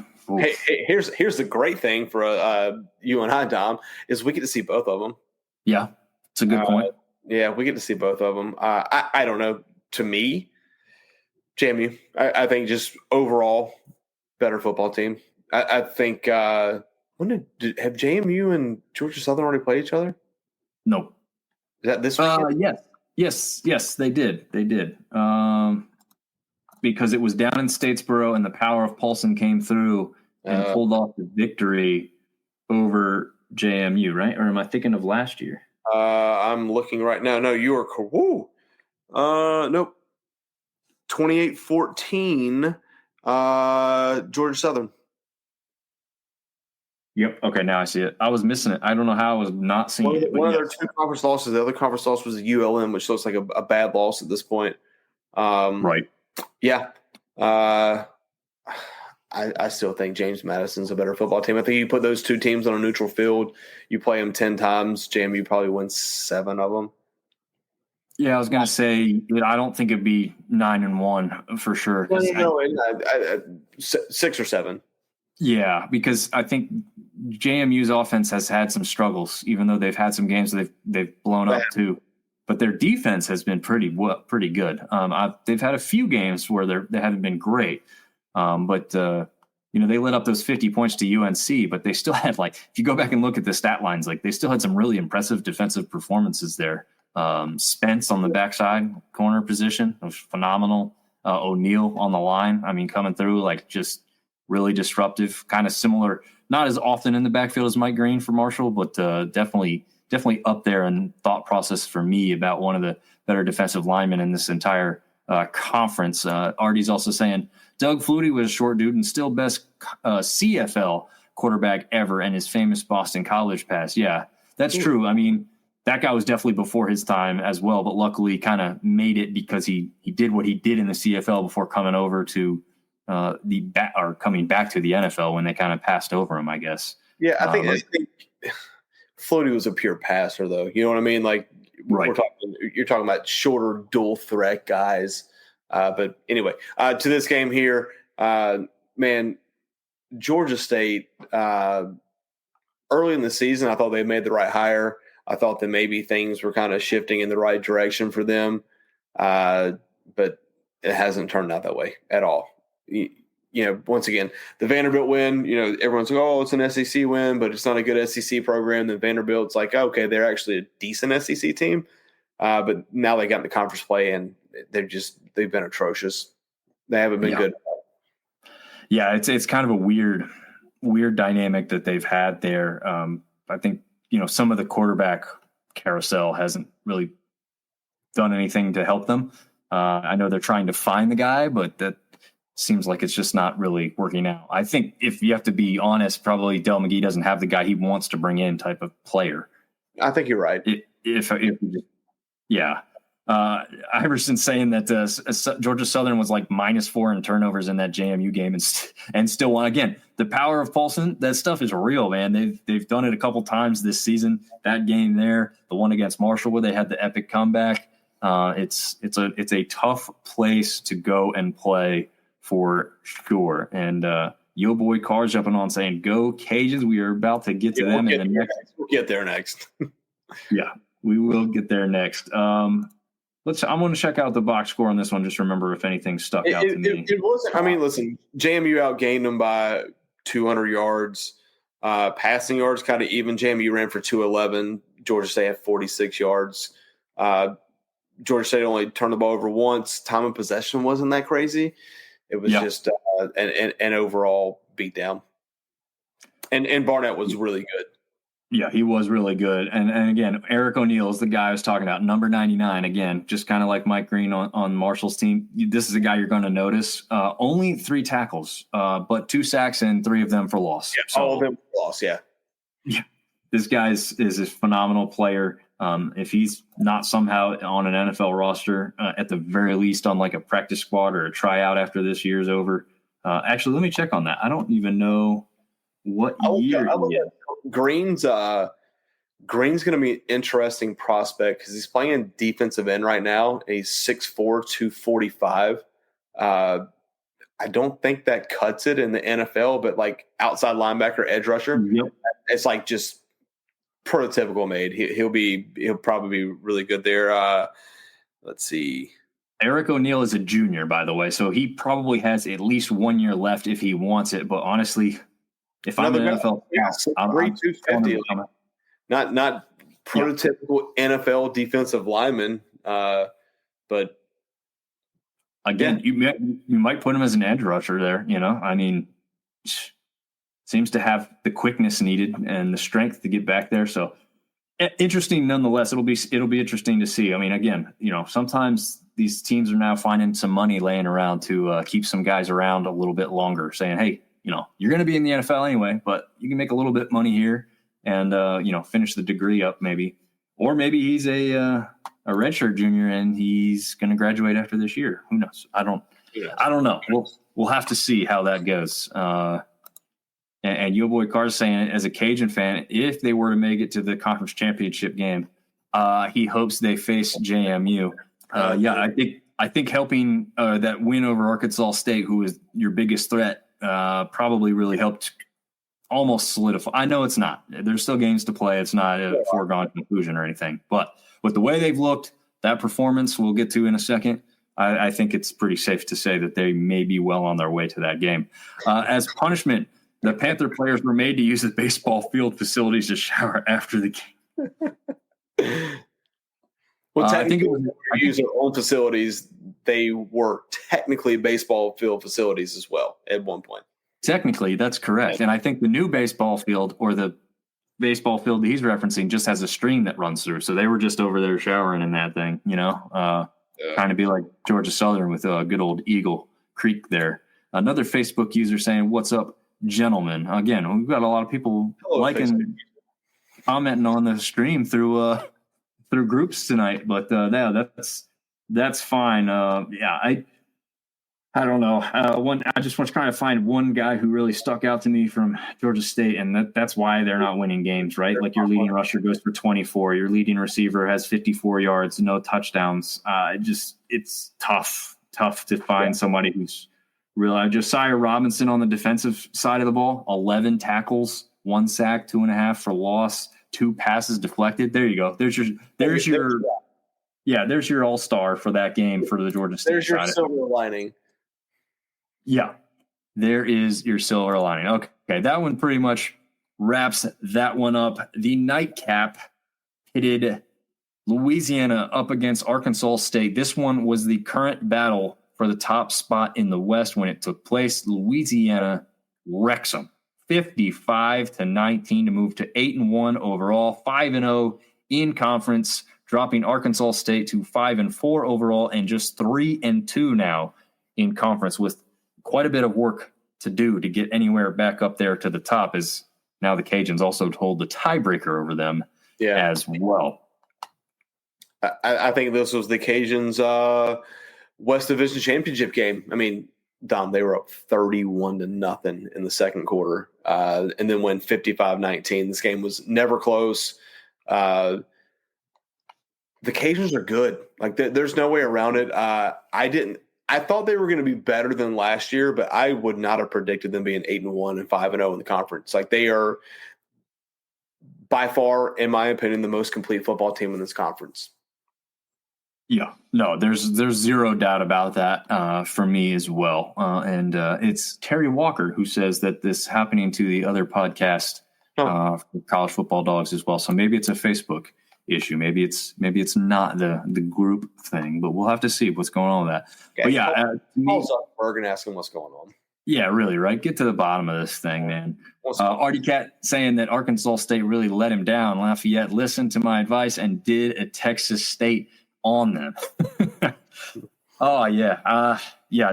here's the great thing for you and I, Dom, is we get to see both of them. Yeah, it's a good point. Yeah, we get to see both of them. I don't know. To me, JMU, I think just overall better football team. I think have JMU and Georgia Southern already played each other? No. Is that this weekend? Yes, they did. They did. Because it was down in Statesboro and the power of Paulson came through and pulled off the victory over JMU, right? Or am I thinking of last year? I'm looking right now. No, you are cool. Nope. 28-14, Georgia Southern. Yep. Okay, now I see it. I was missing it. I don't know how I was not seeing it. One of their 2 conference losses. The other conference loss was ULM, which looks like a bad loss at this point. Right. Yeah. I still think James Madison's a better football team. I think you put those 2 teams on a neutral field, you play them 10 times, JMU probably wins 7 of them. Yeah, I was going to say I don't think it'd be 9-1 for sure. No, 6 or 7. Yeah, because I think JMU's offense has had some struggles, even though they've had some games they've blown up too. But their defense has been pretty good. They've had a few games where they haven't been great, but they let up those 50 points to UNC. But they still had, like, if you go back and look at the stat lines, like they still had some really impressive defensive performances there. Spence on the backside corner position was phenomenal. O'Neal on the line, I mean, coming through like just really disruptive. Kind of similar, not as often in the backfield as Mike Green for Marshall, but definitely up there in thought process for me about one of the better defensive linemen in this entire conference. Artie's also saying Doug Flutie was a short dude and still best CFL quarterback ever, and his famous Boston College pass. Yeah, that's true. I mean, that guy was definitely before his time as well, but luckily kind of made it because he did what he did in the CFL before coming over to coming back to the NFL when they kind of passed over him, I guess. Yeah, I think Flutie was a pure passer, though. You know what I mean? Like, right. You're talking about shorter, dual threat guys. But anyway, to this game here, man, Georgia State, early in the season, I thought they made the right hire. I thought that maybe things were kind of shifting in the right direction for them. But it hasn't turned out that way at all. Once again, the Vanderbilt win, everyone's like, oh, it's an SEC win, but it's not a good SEC program. Then Vanderbilt's like, okay, they're actually a decent SEC team. But now they got in the conference play and they've been atrocious. They haven't been good. Yeah, it's kind of a weird dynamic that they've had there. I think, some of the quarterback carousel hasn't really done anything to help them. I know they're trying to find the guy, but that seems like it's just not really working out. I think if you have to be honest, probably Del McGee doesn't have the guy he wants to bring in type of player. I think you're right. Iverson's saying that Georgia Southern was like -4 in turnovers in that JMU game and still won. Again, the power of Paulson, that stuff is real, man. They've done it a couple times this season. That game there, the one against Marshall where they had the epic comeback. It's a tough place to go and play for sure. And Yo Boy Carr's jumping on saying, "Go Cajuns!" We are about to get to them in the next. We'll get there next. Yeah, we will get there next. I'm going to check out the box score on this one. Just remember if anything stuck out to me. It wasn't. I mean, listen, JMU outgained them by 200 yards. Passing yards kind of even. JMU ran for 211. Georgia State had 46 yards. Georgia State only turned the ball over once. Time of possession wasn't that crazy. It was just an overall beatdown. And Barnett was really good. Yeah, he was really good. And again, Eric O'Neill is the guy I was talking about, number 99. Again, just kind of like Mike Green on Marshall's team. This is a guy you're going to notice. Only 3 tackles, but 2 sacks and 3 of them for loss. Yeah, so, all of them for loss, yeah. Yeah, this guy is a phenomenal player. If he's not somehow on an NFL roster, at the very least on like a practice squad or a tryout after this year's over. Actually, let me check on that. I don't even know what year. Green's going to be an interesting prospect because he's playing defensive end right now. And he's 6'4", 245. I don't think that cuts it in the NFL, but like outside linebacker, edge rusher, it's like just prototypical made. He'll probably be really good there. Let's see. Eric O'Neill is a junior, by the way, so he probably has at least 1 year left if he wants it. But honestly, if I'm an NFL, I'm 250. Not prototypical NFL defensive lineman, but again, you might put him as an edge rusher there. I mean, seems to have the quickness needed and the strength to get back there. So interesting nonetheless. It'll be interesting to see. I mean, again, sometimes these teams are now finding some money laying around to keep some guys around a little bit longer, saying, hey, you're going to be in the NFL anyway, but you can make a little bit of money here and, finish the degree up maybe. Or maybe he's a redshirt junior and he's going to graduate after this year. Who knows? I don't know. We'll have to see how that goes. And Yo Boy Carr's saying, as a Cajun fan, if they were to make it to the conference championship game, he hopes they face JMU. I think helping that win over Arkansas State, who is your biggest threat, probably really helped almost solidify. I know it's not. There's still games to play. It's not a foregone conclusion or anything. But with the way they've looked, that performance we'll get to in a second, I think it's pretty safe to say that they may be well on their way to that game. As punishment, the Panther players were made to use the baseball field facilities to shower after the game. Well, technically, they use their own facilities. They were technically baseball field facilities as well at one point. Technically, that's correct. And I think the new baseball field, or the baseball field that he's referencing, just has a stream that runs through. So they were just over there showering in that thing, trying to be like Georgia Southern with a good old Eagle Creek there. Another Facebook user saying, "What's up, gentlemen?" Again, we've got a lot of people commenting on the stream through groups tonight, but that's fine. I don't know. I just was trying to find one guy who really stuck out to me from Georgia State, and that's why they're not winning games, right? Like your leading rusher goes for 24, your leading receiver has 54 yards, no touchdowns. It's tough to find somebody who's real. Josiah Robinson on the defensive side of the ball, 11 tackles, 1 sack, 2.5 for loss, 2 passes deflected. There you go. There's your all-star for that game for the Georgia State. There's your silver lining. Yeah, there is your silver lining. Okay, that one pretty much wraps that one up. The nightcap pitted Louisiana up against Arkansas State. This one was the current battle for the top spot in the West when it took place. Louisiana wrecks them 55-19 to move to 8-1 overall, 5-0 in conference, dropping Arkansas State to 5-4 overall and just 3-2 now in conference, with quite a bit of work to do to get anywhere back up there to the top, as now the Cajuns also hold the tiebreaker over them as well. I think this was the Cajuns' West Division championship game. I mean, Dom, they were up 31-0 in the second quarter, and then went 55-19. This game was never close. The Cajuns are good. Like, there's no way around it. I thought they were going to be better than last year, but I would not have predicted them being 8-1 and 5-0 in the conference. Like, they are by far, in my opinion, the most complete football team in this conference. Yeah, no, there's zero doubt about that for me as well. And it's Terry Walker who says that this happening to the other podcast for College Football Dogs as well. So maybe it's a Facebook issue. Maybe it's not the group thing, but we'll have to see what's going on with that. Okay. But yeah, call Zuckerberg and ask him what's going on. Yeah, really, right? Get to the bottom of this thing, man. Artie Cat saying that Arkansas State really let him down. Lafayette listened to my advice and did a Texas State on them. Oh, yeah.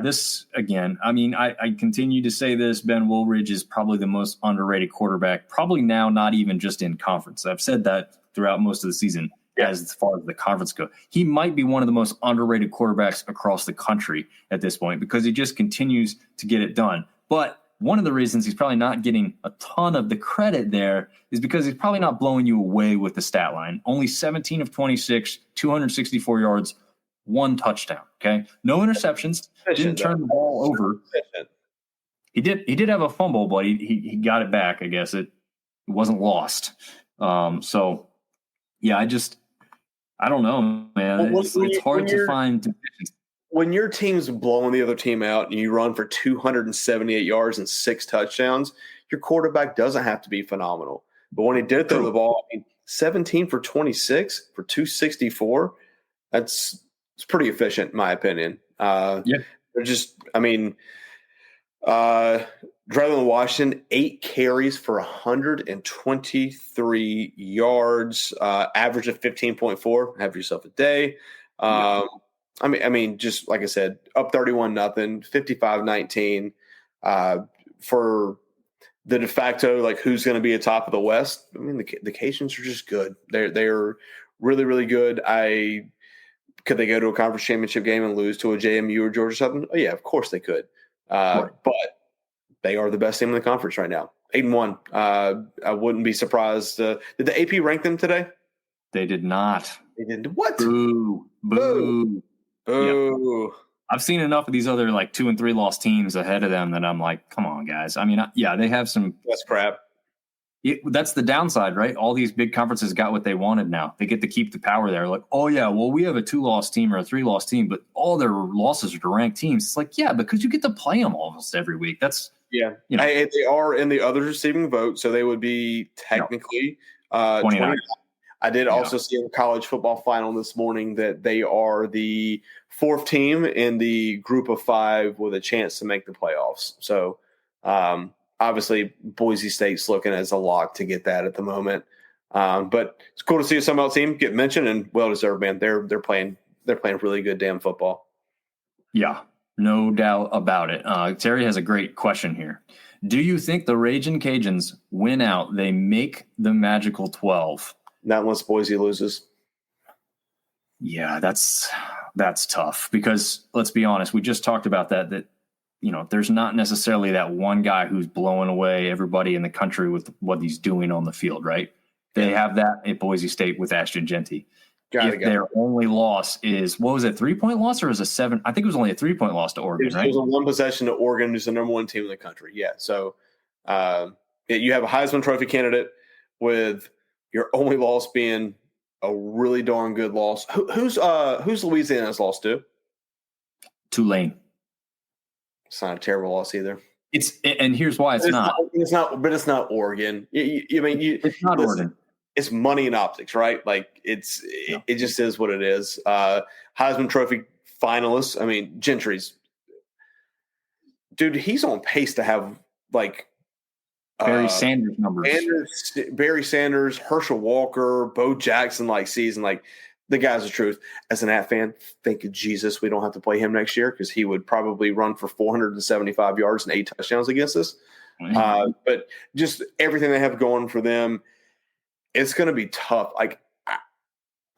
This, again, I mean, I continue to say this. Ben Woolridge is probably the most underrated quarterback, probably now not even just in conference. I've said that throughout most of the season as far as the conference go. He might be one of the most underrated quarterbacks across the country at this point because he just continues to get it done. But one of the reasons he's probably not getting a ton of the credit there is because he's probably not blowing you away with the stat line. Only 17 of 26, 264 yards, 1 touchdown. Okay. No interceptions. Didn't turn the ball over. He did have a fumble, but he got it back. I guess it wasn't lost. So yeah, I don't know, man. It's hard to find divisions. When your team's blowing the other team out and you run for 278 yards and 6 touchdowns, your quarterback doesn't have to be phenomenal. But when he did throw the ball, 17 for 26 for 264, it's pretty efficient, in my opinion. They're just, I mean, Drelon Washington, 8 carries for 123 yards, average of 15.4. Have yourself a day. I mean, just like I said, up 31-0, 55-19. For the de facto, like, who's going to be atop of the West? I mean, the Cajuns are just good. They're really, really good. Could they go to a conference championship game and lose to a JMU or Georgia Southern? Oh, yeah, of course they could. But they are the best team in the conference right now. 8-1. I wouldn't be surprised. Did the AP rank them today? They did not. They did what? Boo. Boo. Boo. Yep. I've seen enough of these other like 2 and 3 loss teams ahead of them that I'm like, come on, guys. I mean, they have some. That's crap. That's the downside, right? All these big conferences got what they wanted now. They get to keep the power there. Like, oh, yeah, well, we have a 2-loss team or a 3-loss team, but all their losses are to ranked teams. It's like, yeah, because you get to play them almost every week. That's, they are in the others receiving vote, so they would be technically 29. I did also see in the college football final this morning that they are the 4th team in the group of 5 with a chance to make the playoffs. So, obviously, Boise State's looking as a lock to get that at the moment. But it's cool to see a Sun Belt team get mentioned, and well deserved, man. They're playing really good damn football. Yeah, no doubt about it. Terry has a great question here. Do you think the Ragin' Cajuns win out? They make the magical 12. Not unless Boise loses. Yeah, that's tough because let's be honest. We just talked about that there's not necessarily that one guy who's blowing away everybody in the country with what he's doing on the field, right? They have that at Boise State with Ashton Jeanty. Their only loss is, what was it, 3-point loss or is it 7? I think it was only a 3-point loss to Oregon, right? It was a 1 possession to Oregon, who's the number 1 team in the country. Yeah. So you have a Heisman Trophy candidate with your only loss being a really darn good loss. Who's Louisiana's loss to? Tulane. It's not a terrible loss either. And here's why it's not. It's not Oregon. It's not Oregon. It's money and optics, right? Like it just is what it is. Heisman Trophy finalists. I mean, Gentry's, dude, he's on pace to have like Barry Sanders numbers. Barry Sanders, Herschel Walker, Bo Jackson season. The guy's the truth. As an At fan, thank Jesus we don't have to play him next year because he would probably run for 475 yards and 8 touchdowns against us. But just everything they have going for them, it's going to be tough.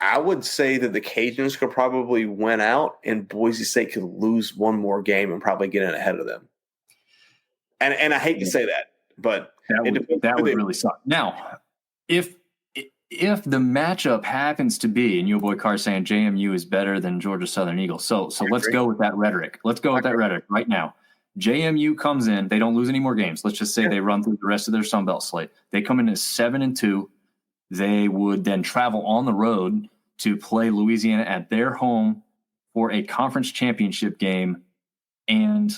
I would say that the Cajuns could probably win out and Boise State could lose one more game and probably get in ahead of them. And I hate to say that, but that would really suck. Now, if the matchup happens to be, and your boy Carr saying JMU is better than Georgia Southern Eagles, so let's go with that rhetoric. Let's go with that rhetoric right now. JMU comes in, they don't lose any more games. Let's just say they run through the rest of their Sun Belt slate. They come in as 7-2. They would then travel on the road to play Louisiana at their home for a conference championship game. And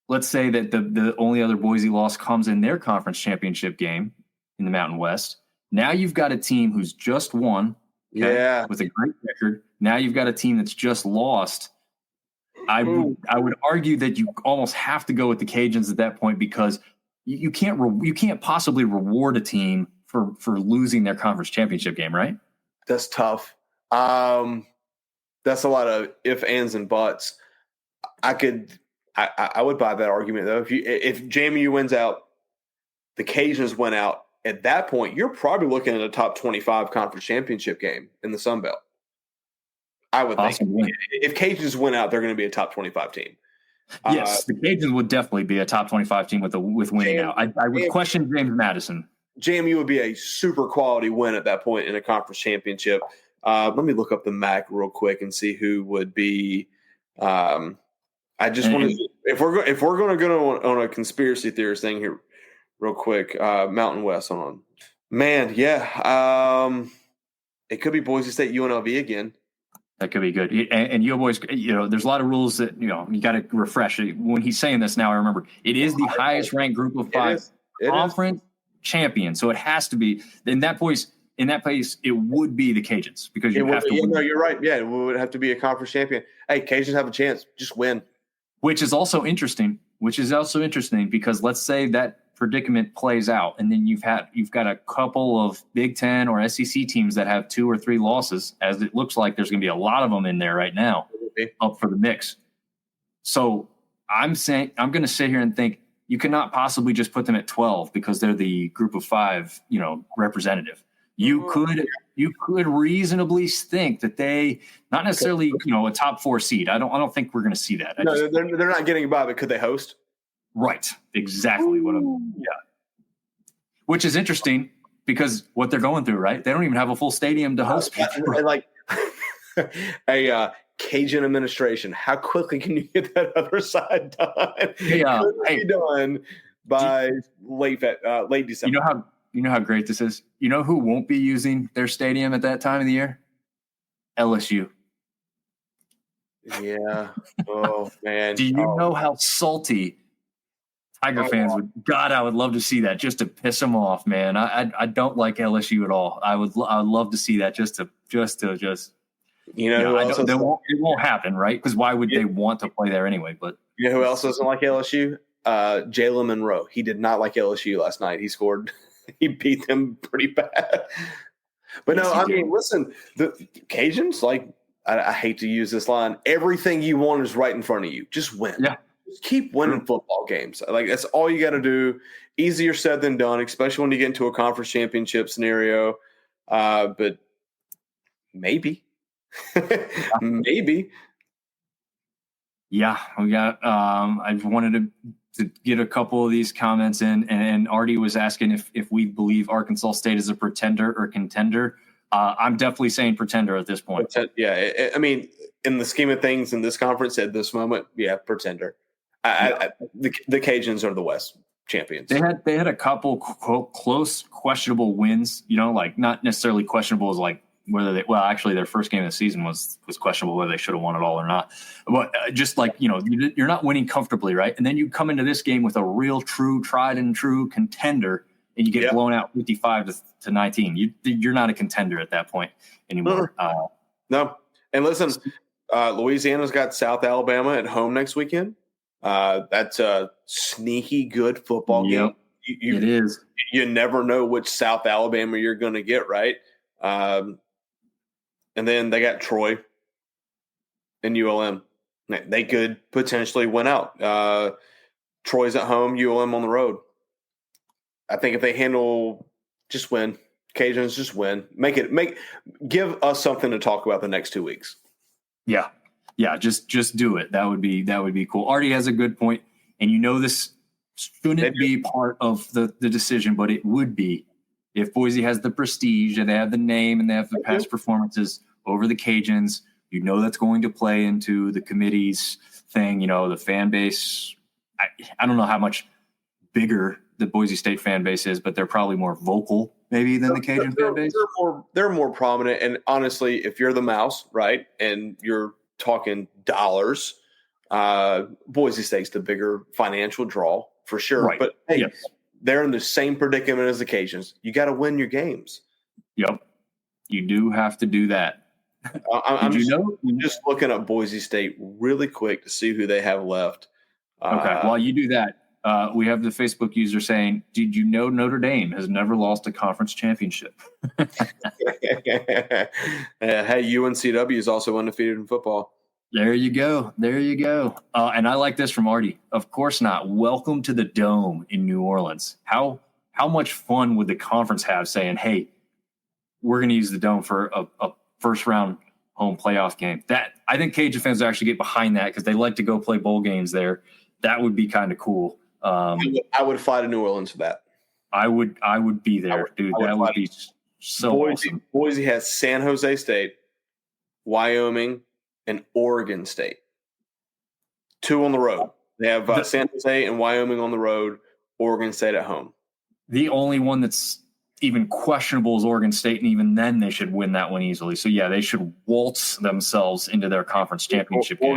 let's say that the only other Boise loss comes in their conference championship game in the Mountain West. Now you've got a team who's just won with a great record. Now you've got a team that's just lost. I would argue that you almost have to go with the Cajuns at that point because you can't possibly reward a team for losing their conference championship game, right? That's tough. That's a lot of ifs, ands, and buts. I would buy that argument though. If JMU wins out, the Cajuns went out. At that point, you're probably looking at a top 25 conference championship game in the Sun Belt. I would think. If Cajuns win out, they're going to be a top 25 team. Yes, the Cajuns would definitely be a top 25 team with winning out. I would question James Madison. JMU would be a super quality win at that point in a conference championship. Let me look up the MAC real quick and see who would be. I just want to if we're going to go on a conspiracy theorist thing here, real quick. Mountain West, hold on, man. Yeah, it could be Boise State UNLV again. That could be good. And you boys, there's a lot of rules that, you got to refresh. When he's saying this now, I remember it is the highest ranked group of 5 conference champion. So it has to be in that place, it would be the Cajuns because you have to win. No, you're right. Yeah, it would have to be a conference champion. Hey, Cajuns have a chance. Just win. Which is also interesting because let's say that predicament plays out and then you've got a couple of Big Ten or SEC teams that have 2 or 3 losses, as it looks like there's going to be a lot of them in there right now up for the mix. So I'm going to sit here and think you cannot possibly just put them at 12 because they're the group of 5, representative. You could reasonably think that they not necessarily, a top 4 seed. I don't think we're going to see that. They're not getting by, but could they host? Right. Exactly. Which is interesting because what they're going through, right? They don't even have a full stadium to host people. Like a Cajun administration. How quickly can you get that other side done? Be done by late December. You know how great this is? You know who won't be using their stadium at that time of the year? LSU. Yeah. Oh, man. Do you know how salty Tiger fans would? God, I would love to see that just to piss them off, man. I don't like LSU at all. I would love to see that just to it won't happen, right? Because why would they want to play there anyway? But you know who else doesn't like LSU? Jalen Monroe. He did not like LSU last night. He scored. He beat them pretty bad. But listen, the Cajuns, I hate to use this line. Everything you want is right in front of you. Just win. Yeah. Just keep winning football games. That's all you got to do. Easier said than done, especially when you get into a conference championship scenario. But maybe. Maybe. Yeah, we got. I wanted to get a couple of these comments in, and Artie was asking if we believe Arkansas State is a pretender or contender. I'm definitely saying pretender at this point. Yeah, I mean, in the scheme of things in this conference at this moment, yeah, pretender. The Cajuns are the West champions. They had a couple close, questionable wins. Not necessarily questionable as whether actually their first game of the season was questionable whether they should have won it all or not. But you're not winning comfortably, right? And then you come into this game with a real, true, tried and true contender, and you get blown out 55-19. You're not a contender at that point anymore. No. And listen, Louisiana's got South Alabama at home next weekend. That's a sneaky good football game. It is. You never know which South Alabama you're going to get, right? And then they got Troy and ULM. They could potentially win out. Troy's at home, ULM on the road. I think if they just win. Cajuns just win. Give us something to talk about the next 2 weeks. Yeah. Just do it. That would be cool. Artie has a good point, and this shouldn't be part of the decision, but it would be if Boise has the prestige and they have the name and they have the past performances over the Cajuns. That's going to play into the committee's thing. The fan base. I don't know how much bigger the Boise State fan base is, but they're probably more vocal maybe than the Cajun fan base. They're more prominent. And honestly, if you're the Mouse, right, and you're talking dollars, Boise State's the bigger financial draw for sure. Right. But hey, they're in the same predicament as the Cajuns. You got to win your games. Yep. You do have to do that. I'm just looking at Boise State really quick to see who they have left. Okay. While you do that, we have the Facebook user saying, "Did you know Notre Dame has never lost a conference championship?" Hey, UNCW is also undefeated in football. There you go. And I like this from Artie. Of course not. Welcome to the Dome in New Orleans. How much fun would the conference have saying, "Hey, we're going to use the Dome for a first round home playoff game"? That I think Cajun fans would actually get behind that because they like to go play bowl games there. That would be kind of cool. I would fly to New Orleans for that. I would be there, dude. That would be so awesome. Boise has San Jose State, Wyoming, and Oregon State. 2 on the road. They have San Jose and Wyoming on the road, Oregon State at home. The only one that's even questionable is Oregon State, and even then they should win that one easily. So, yeah, they should waltz themselves into their conference championship game.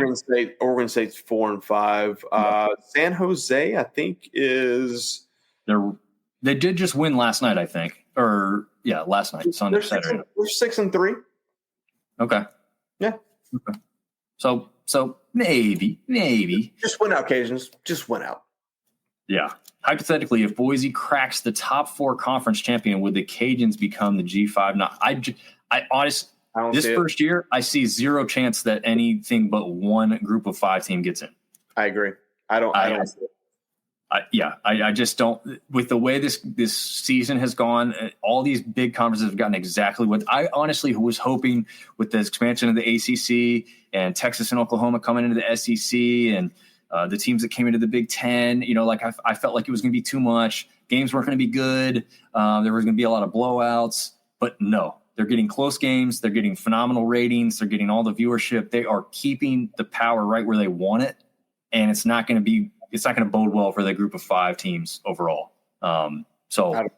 Oregon State's 4-5. San Jose, I think, is – they did just win last night, I think. Last night, Sunday, Saturday. They're 6-3. Okay. Yeah. Okay. So maybe. Just win out, Cajuns. Just win out. Yeah. Hypothetically, if Boise cracks the top 4 conference champion, would the Cajuns become the G5? Now, I honestly, this first year, I see zero chance that anything but one group of 5 team gets in. I agree. I don't see it. I just don't. With the way this season has gone, all these big conferences have gotten exactly what I honestly was hoping with the expansion of the ACC and Texas and Oklahoma coming into the SEC and the teams that came into the Big Ten. I felt like it was going to be too much. Games weren't going to be good. There was going to be a lot of blowouts. But no, they're getting close games. They're getting phenomenal ratings. They're getting all the viewership. They are keeping the power right where they want it, and it's not going to bode well for the group of 5 teams overall. So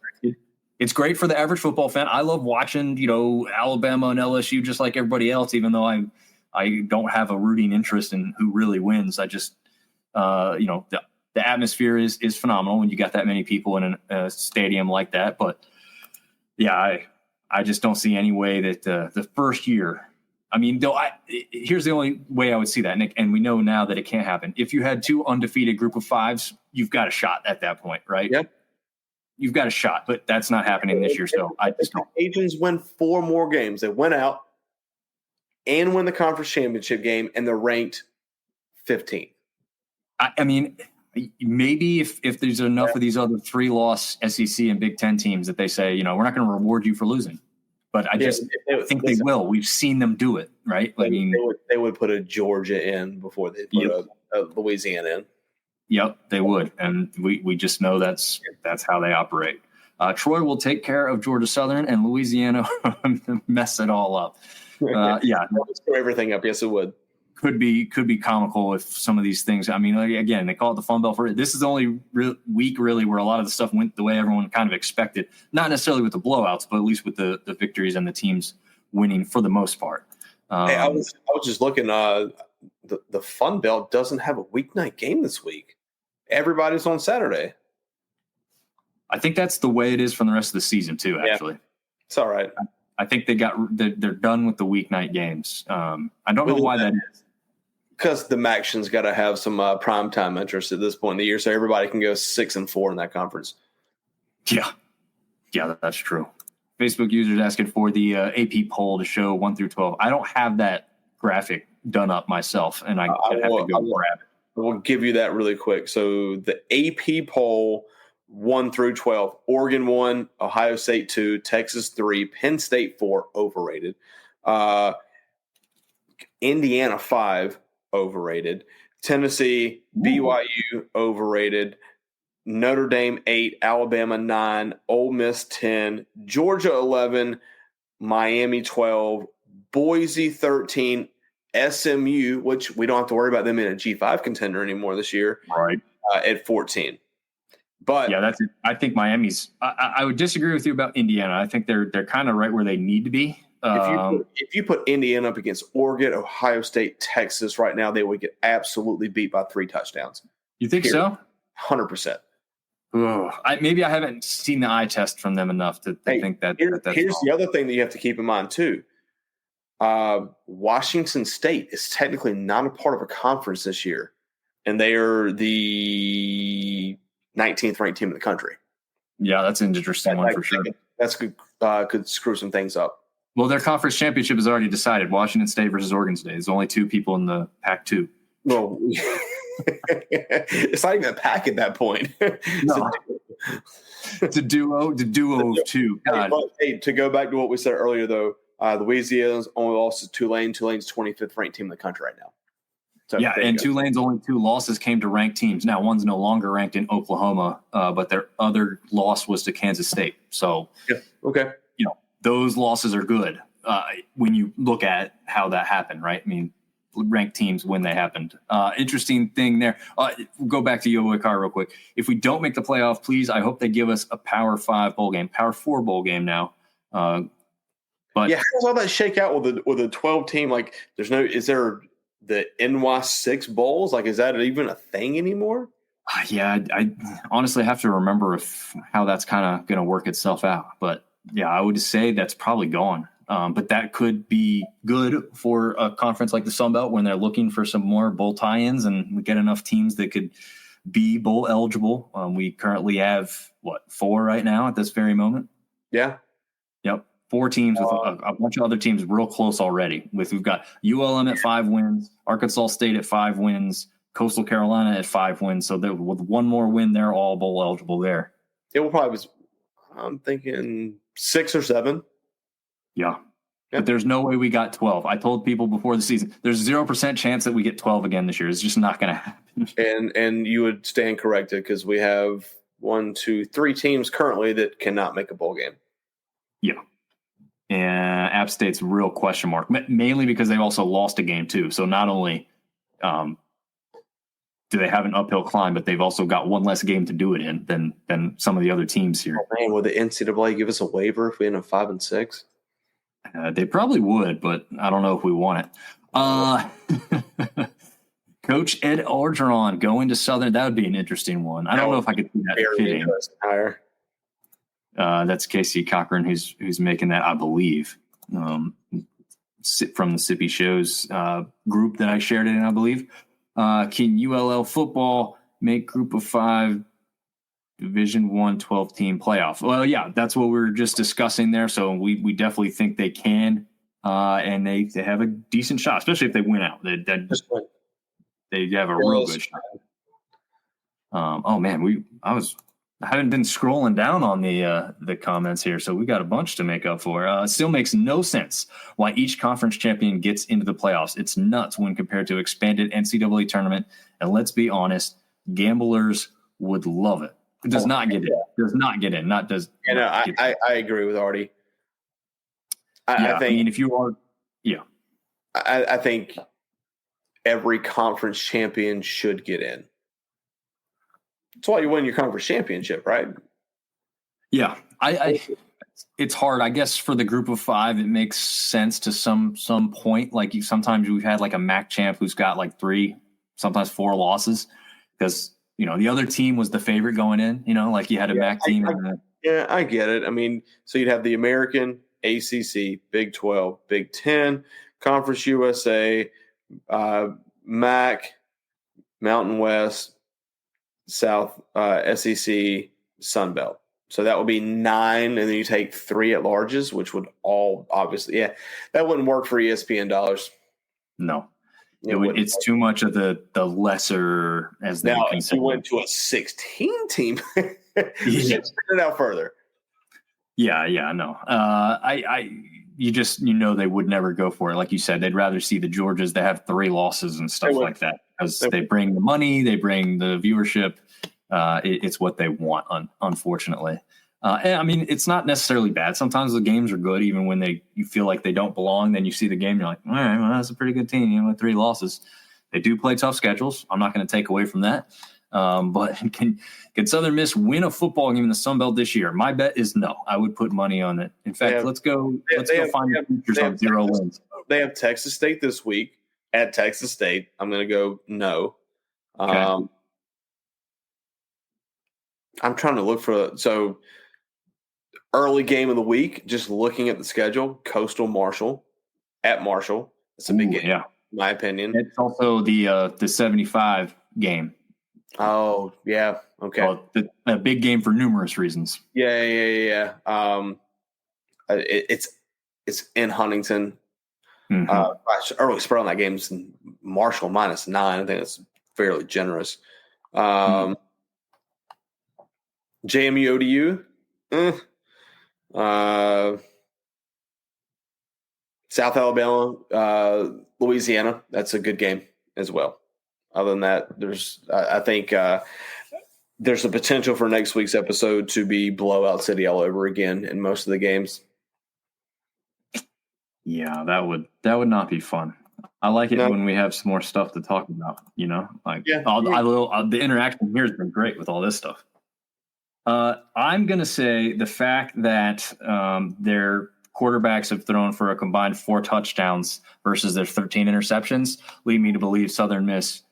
it's great for the average football fan. I love watching, Alabama and LSU just like everybody else, even though I don't have a rooting interest in who really wins. I just, the atmosphere is phenomenal when you got that many people in a stadium like that. But yeah, I just don't see any way that the first year, here's the only way I would see that, Nick, and we know now that it can't happen. If you had 2 undefeated group of 5s, you've got a shot at that point, right? Yep. You've got a shot, but that's not happening this year. So I just don't. Cajuns win 4 more games. They went out and win the conference championship game, and they're ranked 15. Maybe if there's enough of these other 3-loss SEC and Big Ten teams that they say, we're not going to reward you for losing. But I think they will. We've seen them do it, right? They would put a Georgia in before they put a Louisiana in. Yep, they would, and we just know that's how they operate. Troy will take care of Georgia Southern, and Louisiana mess it all up. Screw everything up. Yes, it would. Could be comical if some of these things. Again, they call it the Fun Belt. This is the only week really where a lot of the stuff went the way everyone kind of expected. Not necessarily with the blowouts, but at least with the victories and the teams winning for the most part. I was just looking. The Fun Belt doesn't have a weeknight game this week. Everybody's on Saturday. I think that's the way it is for the rest of the season too. Actually, it's all right. I think they're done with the weeknight games. I don't know why that is. Because the Maction's got to have some primetime interest at this point in the year, so everybody can go 6-4 in that conference. Yeah, that's true. Facebook users asking for the AP poll to show 1 through 12. I don't have that graphic done up myself, and I'd have to go grab it. We'll give you that really quick. So the AP poll 1 through 12, Oregon 1, Ohio State 2, Texas 3, Penn State 4, overrated. Indiana 5, overrated. Tennessee, BYU, overrated. Notre Dame 8, Alabama 9, Ole Miss 10, Georgia 11, Miami 12, Boise 13, SMU, which we don't have to worry about them in a G5 contender anymore this year, right? At 14. But yeah, that's it. I think Miami's. I would disagree with you about Indiana. I think they're kind of right where they need to be. If you put Indiana up against Oregon, Ohio State, Texas right now, they would get absolutely beat by 3 touchdowns. You think so? 100%. Maybe I haven't seen the eye test from them enough to think that. Here's the other thing that you have to keep in mind too. Washington State is technically not a part of a conference this year, and they are the 19th ranked team in the country. Yeah, that's an interesting one for sure. That's could screw some things up. Well, their conference championship is already decided. Washington State versus Oregon State. There's only 2 people in the Pac-2. Well, it's not even a pack at that point. No. It's a duo of 2. God. Hey, to go back to what we said earlier, though, Louisiana's only lost to Tulane. Tulane's 25th ranked team in the country right now. So yeah, and Tulane's only 2 losses came to ranked teams. Now, one's no longer ranked in Oklahoma, but their other loss was to Kansas State. So, okay, those losses are good when you look at how that happened, right? I mean, ranked teams when they happened. Interesting thing there. We'll go back to Yobo Car real quick. If we don't make the playoff, please, I hope they give us a Power 5 bowl game, Power 4 bowl game now. But yeah, how does all that shake out with a 12 team? Like, is there the NY6 bowls? Like, is that even a thing anymore? Yeah, I honestly have to remember how that's kind of going to work itself out. But yeah, I would say that's probably gone. But that could be good for a conference like the Sun Belt when they're looking for some more bowl tie-ins and we get enough teams that could be bowl eligible. We currently have 4 right now at this very moment. Yeah. Yep. 4 teams with a bunch of other teams real close already. We've got ULM at 5 wins, Arkansas State at 5 wins, Coastal Carolina at 5 wins. So with one more win, they're all bowl eligible there. It will probably be, I'm thinking 6 or 7. Yeah. But there's no way we got 12. I told people before the season, there's 0% chance that we get 12 again this year. It's just not going to happen. And you would stand corrected because we have 1, 2, 3 teams currently that cannot make a bowl game. Yeah. And App State's real question mark, mainly because they've also lost a game too. So not only do they have an uphill climb, but they've also got one less game to do it in than some of the other teams here. Oh, man, would the NCAA give us a waiver if we end up 5 and 6? They probably would, but I don't know if we want it. Coach Ed Orgeron going to Southern. That would be an interesting one. I don't know if I could see that fitting. That's Casey Cochran who's making that, I believe, from the Sippy Shows group that I shared it in, I believe. Can ULL football make group of 5 Division 1 12-team playoff? Well, yeah, that's what we were just discussing there. So we definitely think they can, and they have a decent shot, especially if they win out. They have a real good shot. Oh man, I haven't been scrolling down on the comments here, so we got a bunch to make up for. It still makes no sense why each conference champion gets into the playoffs. It's nuts when compared to expanded NCAA tournament. And let's be honest, gamblers would love it. It does not get in. Does not get in. Not does. Yeah, no, I agree with Artie. I think if you are, yeah, I think every conference champion should get in. That's why you win your conference championship, right? Yeah, it's hard. I guess for the group of 5, it makes sense to some point. Like sometimes we've had like a MAC champ who's got like 3, sometimes 4 losses because the other team was the favorite going in. Like you had a MAC team. Yeah, I get it. I mean, so you'd have the American, ACC, Big 12, Big 10, Conference USA, MAC, Mountain West, South, SEC, Sun Belt. So that would be 9, and then you take 3 at larges, which would all obviously, that wouldn't work for ESPN dollars. No, it's too much of the lesser as they now. consider. If you went to a 16 team, you should spread it out further. Yeah, no. They would never go for it. Like you said, they'd rather see the Georgias that have 3 losses and stuff like that, because they bring the money, they bring the viewership. It's what they want, unfortunately. And I mean, it's not necessarily bad. Sometimes the games are good, even when you feel like they don't belong. Then you see the game, you're like, all right, well, that's a pretty good team, with 3 losses. They do play tough schedules. I'm not going to take away from that. But can Southern Miss win a football game in the Sun Belt this year? My bet is no. I would put money on it. In fact, let's go find the futures on 0 wins. They have Texas State this week at Texas State. I'm going to go no. Okay. I'm trying to look for early game of the week. Just looking at the schedule, Coastal Marshall at Marshall. It's a big game, in my opinion. It's also the 75 game. Oh yeah, okay. Well, a big game for numerous reasons. Yeah. It's in Huntington. Mm-hmm. Early spread on that game is Marshall -9. I think that's fairly generous. JMU ODU, South Alabama, Louisiana. That's a good game as well. Other than that, I think there's a potential for next week's episode to be Blowout City all over again in most of the games. Yeah, that would not be fun. I like it when we have some more stuff to talk about. The interaction here has been great with all this stuff. I'm going to say the fact that their quarterbacks have thrown for a combined 4 touchdowns versus their 13 interceptions lead me to believe Southern Miss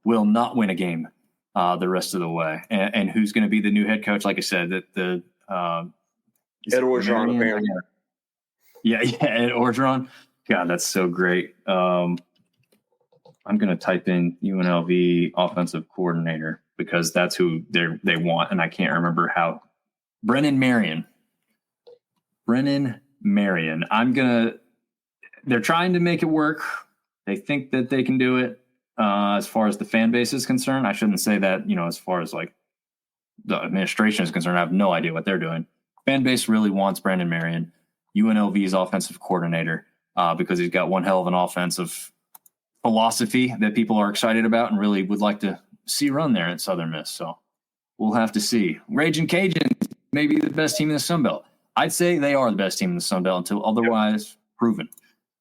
will not win a game the rest of the way. And who's going to be the new head coach? Like I said, Ed Orgeron, apparently. Yeah, Ed Orgeron. God, that's so great. I'm going to type in UNLV offensive coordinator because that's who they want, and I can't remember how. Brennan Marion. They're trying to make it work. They think that they can do it. As far as the fan base is concerned, I shouldn't say that, as far as like the administration is concerned, I have no idea what they're doing. Fan base really wants Brandon Marion, UNLV's offensive coordinator, because he's got one hell of an offensive philosophy that people are excited about and really would like to see run there at Southern Miss. So we'll have to see. Raging Cajuns may be the best team in the Sun Belt. I'd say they are the best team in the Sun Belt until otherwise proven.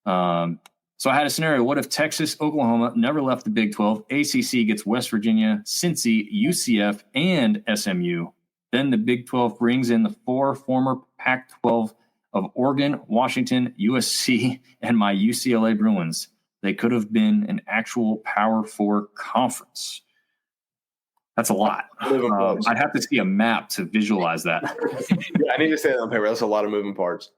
So I had a scenario. What if Texas, Oklahoma never left the Big 12? ACC gets West Virginia, Cincy, UCF, and SMU. Then the Big 12 brings in the 4 former Pac-12 of Oregon, Washington, USC, and my UCLA Bruins. They could have been an actual Power 4 conference. That's a lot. I'd have to see a map to visualize that. I need to say that on paper. That's a lot of moving parts.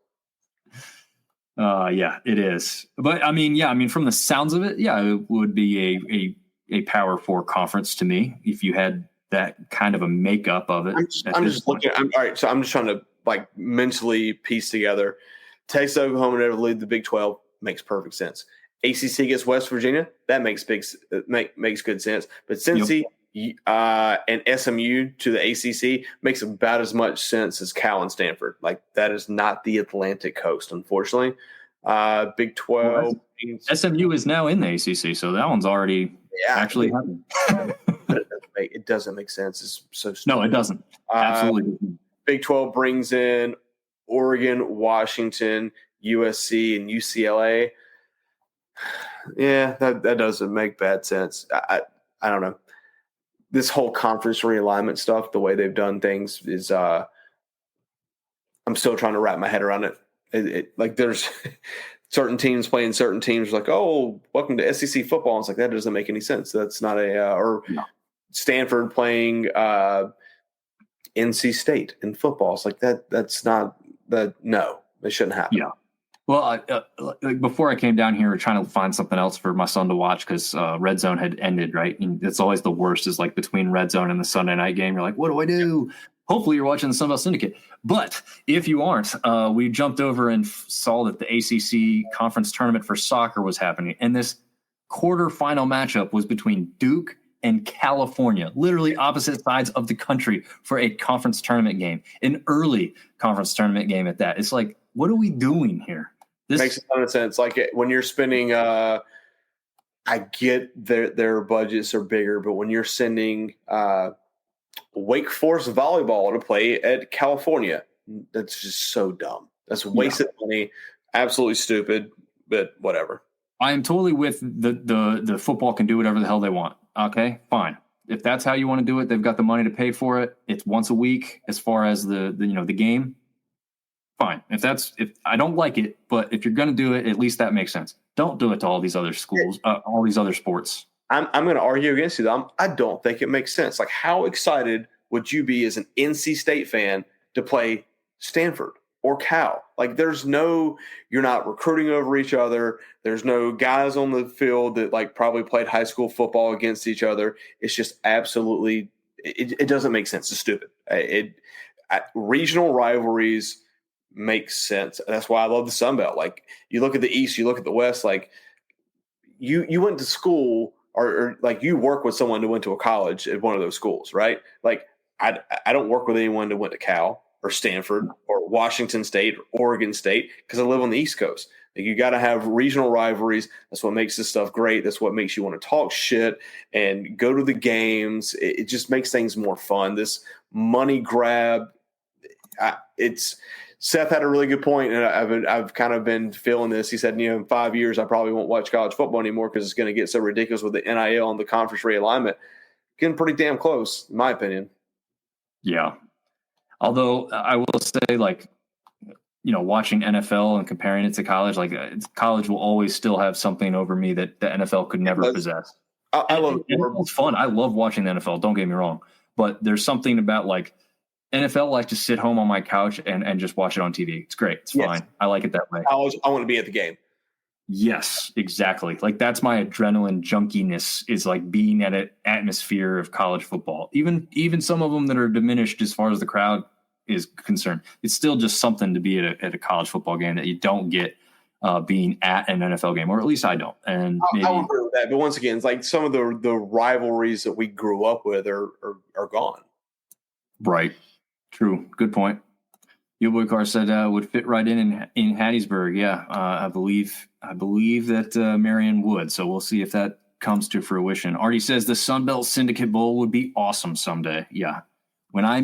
Yeah, it is. But I mean, from the sounds of it, it would be a Power 4 conference to me if you had that kind of a makeup of it. I'm just looking. All right, so I'm just trying to mentally piece together. Texas, Oklahoma never lead the Big 12 makes perfect sense. ACC gets West Virginia, that makes good sense. But Cincy and SMU to the ACC makes about as much sense as Cal and Stanford. That is not the Atlantic coast, unfortunately. Big 12. SMU is now in the ACC, so that one's already actually happening. It doesn't make sense. It's so stupid. No, it doesn't. Absolutely. Big 12 brings in Oregon, Washington, USC, and UCLA. Yeah, that doesn't make bad sense. I don't know. This whole conference realignment stuff, the way they've done things is I'm still trying to wrap my head around it. There's certain teams playing certain teams welcome to SEC football. It's that doesn't make any sense. That's not Stanford playing NC State in football. It's that's not that. No, it shouldn't happen. Yeah. Well, before I came down here, trying to find something else for my son to watch because Red Zone had ended, right? And it's always the worst is between Red Zone and the Sunday night game. You're like, what do I do? hopefully you're watching the Sunbelt Syndicate. But if you aren't, we jumped over and saw that the ACC conference tournament for soccer was happening. And this quarterfinal matchup was between Duke and California, literally opposite sides of the country for a conference tournament game, an early conference tournament game at that. It's like, what are we doing here? This makes a ton of sense. Like when you're spending, I get their budgets are bigger, but when you're sending Wake Forest volleyball to play at California, that's just so dumb. That's wasted money, absolutely stupid, but whatever. I am totally with the football can do whatever the hell they want. Okay, fine. If that's how you want to do it, they've got the money to pay for it. It's once a week as far as the game. Fine. If I don't like it, but if you're going to do it, at least that makes sense. Don't do it to all these other schools, all these other sports. I'm going to argue against you. I don't think it makes sense. Like, how excited would you be as an NC State fan to play Stanford or Cal? Like, you're not recruiting over each other. There's no guys on the field that like probably played high school football against each other. It's just absolutely, it doesn't make sense. It's stupid. Regional rivalries makes sense. That's why I love the Sun Belt. Like, you look at the East, you look at the West, like you went to school or like you work with someone who went to a college at one of those schools, right? Like I don't work with anyone that went to Cal or Stanford or Washington State or Oregon State because I live on the East Coast. Like, you got to have regional rivalries. That's what makes this stuff great. That's what makes you want to talk shit and go to the games. It just makes things more fun. This money grab, Seth had a really good point, and I've kind of been feeling this. He said, in 5 years, I probably won't watch college football anymore because it's going to get so ridiculous with the NIL and the conference realignment. Getting pretty damn close, in my opinion. Yeah. Although I will say, like, watching NFL and comparing it to college, like college will always still have something over me that the NFL could never possess. I love it. It's fun. I love watching the NFL. Don't get me wrong. But there's something about like NFL, like to sit home on my couch and just watch it on TV. It's great. It's fine. I like it that way. I want to be at the game. Yes, exactly. Like, that's my adrenaline junkiness, is like being at an atmosphere of college football. Even some of them that are diminished as far as the crowd is concerned, it's still just something to be at a college football game that you don't get being at an NFL game, or at least I don't. And I would agree with that. But once again, it's like some of the rivalries that we grew up with are gone. Right. True. Good point. Car said would fit right in Hattiesburg. Yeah, I believe that Marion would. So we'll see if that comes to fruition. Artie says the Sunbelt Syndicate Bowl would be awesome someday. Yeah, when I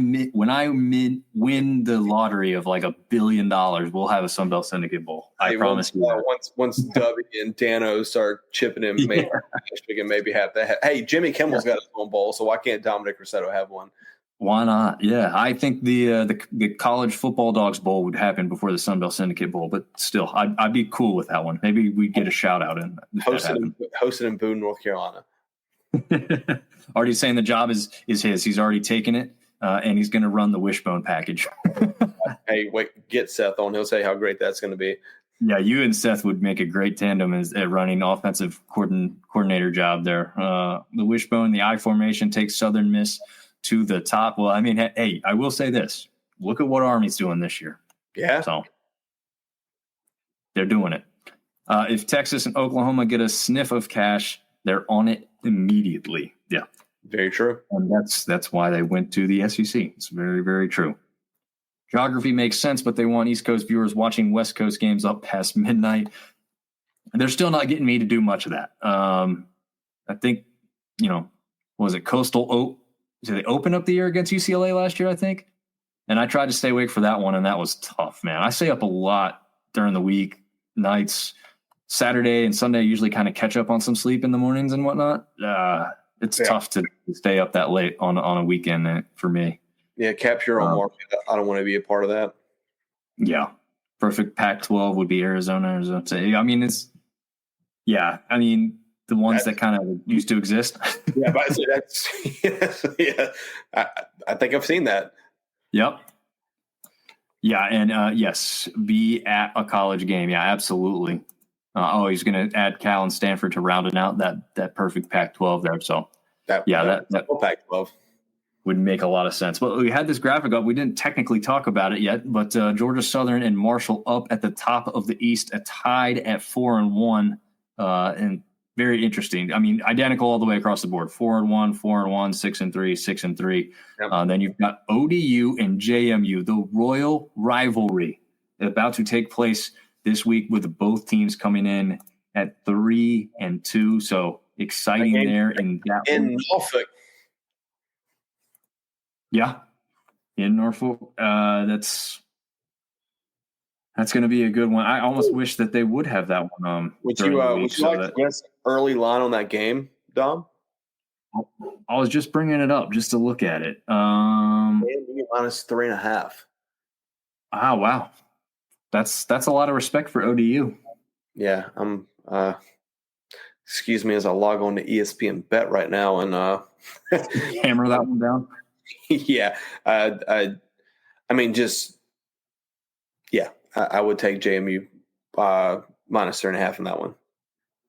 win the lottery of like $1 billion, we'll have a Sunbelt Syndicate Bowl. I promise you. Once Dubby and Dano start chipping in, maybe we can maybe have that. Hey, Jimmy Kimmel's got his own bowl, so why can't Dominic Rossetto have one? Why not? Yeah, I think the College Football Dogs Bowl would happen before the Sunbelt Syndicate Bowl, but still, I'd be cool with that one. Maybe we'd get a shout out in hosted in Boone, North Carolina. Already saying the job is his. He's already taken it, and he's going to run the wishbone package. Hey, wait, get Seth on. He'll say how great that's going to be. Yeah, you and Seth would make a great tandem at running offensive coordinator job there. The wishbone, the I formation takes Southern Miss to the top. Well, I mean, hey, I will say this. Look at what Army's doing this year. Yeah. So they're doing it. If Texas and Oklahoma get a sniff of cash, they're on it immediately. Yeah. Very true. And that's why they went to the SEC. It's very, very true. Geography makes sense, but they want East Coast viewers watching West Coast games up past midnight. And they're still not getting me to do much of that. I think, was it Coastal Did they open up the year against UCLA last year, I think? And I tried to stay awake for that one, and that was tough, man. I stay up a lot during the week, nights. Saturday and Sunday I usually kind of catch up on some sleep in the mornings and whatnot. It's tough to stay up that late on a weekend for me. Yeah, capture your own market. I don't want to be a part of that. Yeah. Perfect Pac-12 would be Arizona. I mean, the ones that kind of used to exist. Yeah, but I think I've seen that. Yep. Yeah, and yes, be at a college game. Yeah, absolutely. He's going to add Cal and Stanford to rounding out that perfect Pac-12 there. So that Pac-12. would make a lot of sense. But we had this graphic up. We didn't technically talk about it yet, but Georgia Southern and Marshall up at the top of the East, tied at 4-1, and very interesting. I mean, identical all the way across the board: 4-1, 4-1, 6-3, 6-3. Yep. Then you've got ODU and JMU, the royal rivalry, about to take place this week, with both teams coming in at 3-2. So exciting there in that in Norfolk. Yeah, in Norfolk. That's going to be a good one. I almost wish that they would have that one. Would you like to guess early line on that game, Dom? I was just bringing it up just to look at it. Minus 3.5. Ah, wow. That's a lot of respect for ODU. Yeah, I'm. Excuse me as I log on to ESPN Bet right now and hammer that one down. Yeah, I mean, just I would take JMU minus 3.5 in that one.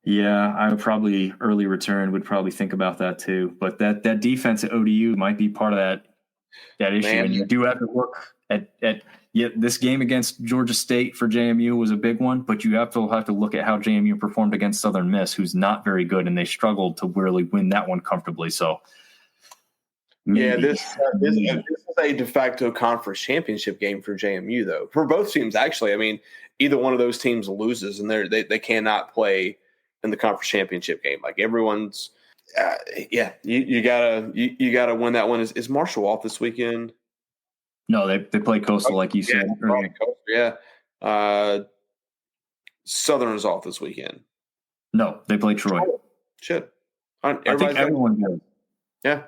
Yeah, I would probably early return would probably think about that too. But that defense at ODU might be part of that issue, and you do have to look at this game against Georgia State for JMU was a big one, but you have to look at how JMU performed against Southern Miss, who's not very good, and they struggled to really win that one comfortably. So. Maybe. Yeah, this is a de facto conference championship game for JMU, though. For both teams, actually. I mean, either one of those teams loses, and they cannot play in the conference championship game. Like everyone's, you gotta win that one. Is Marshall off this weekend? No, they play Coastal, like you said. Yeah. Southern is off this weekend. No, they play Troy. Shit. I think everyone does. Yeah.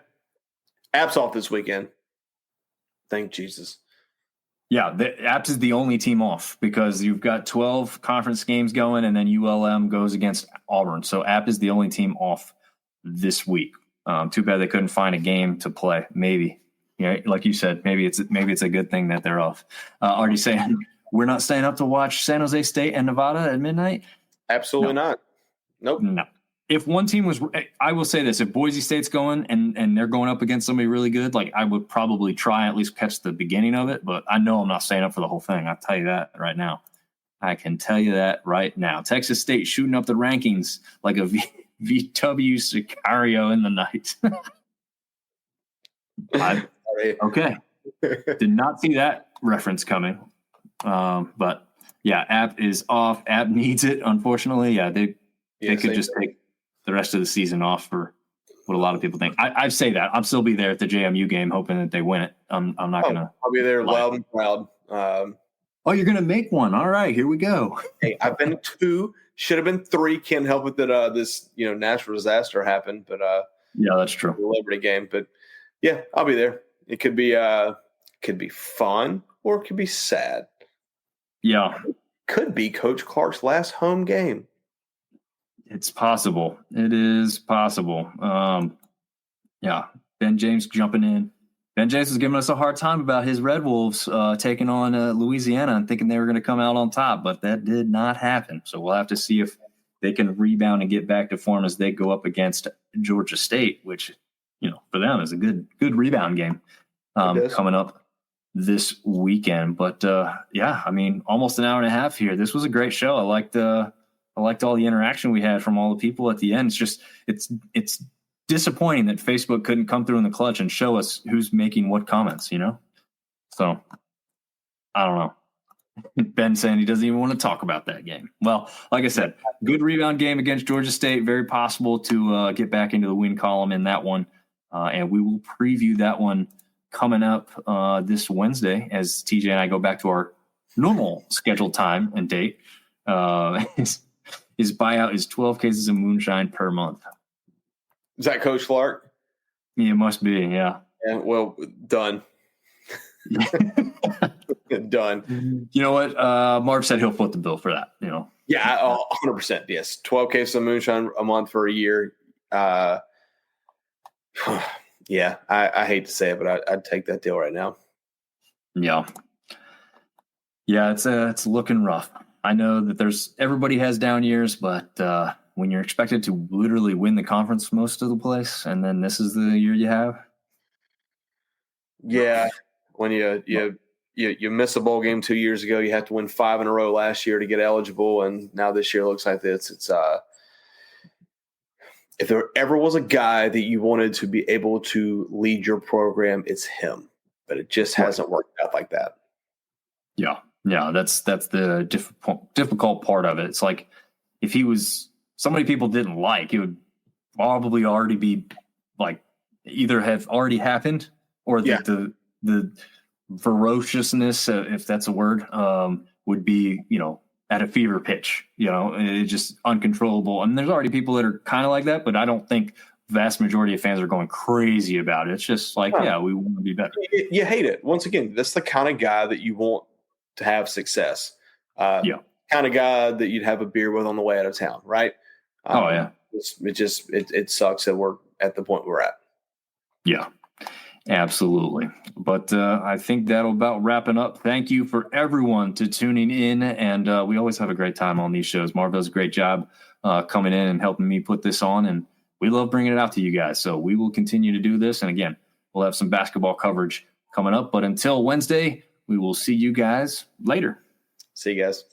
App's off this weekend. Thank Jesus. Yeah, the Apps is the only team off because you've got 12 conference games going, and then ULM goes against Auburn. So App is the only team off this week. Too bad they couldn't find a game to play. Maybe, like you said, maybe it's a good thing that they're off. Already saying we're not staying up to watch San Jose State and Nevada at midnight. Absolutely not. Nope. No. If one team was, I will say this: if Boise State's going and they're going up against somebody really good, like I would probably try at least catch the beginning of it. But I know I'm not staying up for the whole thing. I'll tell you that right now. I can tell you that right now. Texas State shooting up the rankings like a VW Sicario in the night. Okay, did not see that reference coming. But yeah, App is off. App needs it, unfortunately. Yeah, they could just take the rest of the season off for what a lot of people think. I say that. I'll still be there at the JMU game hoping that they win it. I'm not going to. I'll be there loud and proud. Oh, you're going to make one. All right, here we go. Hey, I've been 2, should have been 3. Can't help it that this natural disaster happened. But yeah, that's true. The Liberty game. But yeah, I'll be there. It could be fun or it could be sad. Yeah. Could be Coach Clark's last home game. It's possible. It is possible. Yeah. Ben James jumping in. Ben James was giving us a hard time about his Red Wolves taking on Louisiana and thinking they were going to come out on top, but that did not happen. So we'll have to see if they can rebound and get back to form as they go up against Georgia State, which, for them is a good rebound game coming up this weekend. But yeah, I mean, almost an hour and a half here. This was a great show. I liked all the interaction we had from all the people at the end. It's just, it's disappointing that Facebook couldn't come through in the clutch and show us who's making what comments, So I don't know. Ben saying he doesn't even want to talk about that game. Well, like I said, good rebound game against Georgia State. Very possible to get back into the win column in that one. And we will preview that one coming up this Wednesday as TJ and I go back to our normal scheduled time and date. His buyout is 12 cases of moonshine per month. Is that Coach Clark? Yeah, it must be, yeah. Well, done. Done. You know what? Marv said he'll foot the bill for that, Yeah, 100%, yes. 12 cases of moonshine a month for a year. Yeah, I hate to say it, but I'd take that deal right now. Yeah. Yeah, it's looking rough. I know that everybody has down years, but when you're expected to literally win the conference most of the place, and then this is the year you have, Yeah, when you miss a bowl game 2 years ago, you have to win 5 in a row last year to get eligible, and now this year looks like this. It's if there ever was a guy that you wanted to be able to lead your program, it's him. But it just hasn't worked out like that. Yeah, that's the difficult part of it. It's like if he was somebody people didn't like, it would probably already be like either have already happened or the ferociousness, if that's a word, would be, at a fever pitch, it's just uncontrollable. And there's already people that are kind of like that, but I don't think vast majority of fans are going crazy about it. It's just like, we want to be better. You hate it. Once again, that's the kind of guy that you want to have success. Kind of guy that you'd have a beer with on the way out of town, right? It sucks that we're at the point we're at. Yeah, absolutely. But I think that'll about wrap it up. Thank you for everyone to tuning in. And we always have a great time on these shows. Marv does a great job coming in and helping me put this on. And we love bringing it out to you guys. So we will continue to do this. And again, we'll have some basketball coverage coming up. But until Wednesday, we will see you guys later. See you guys.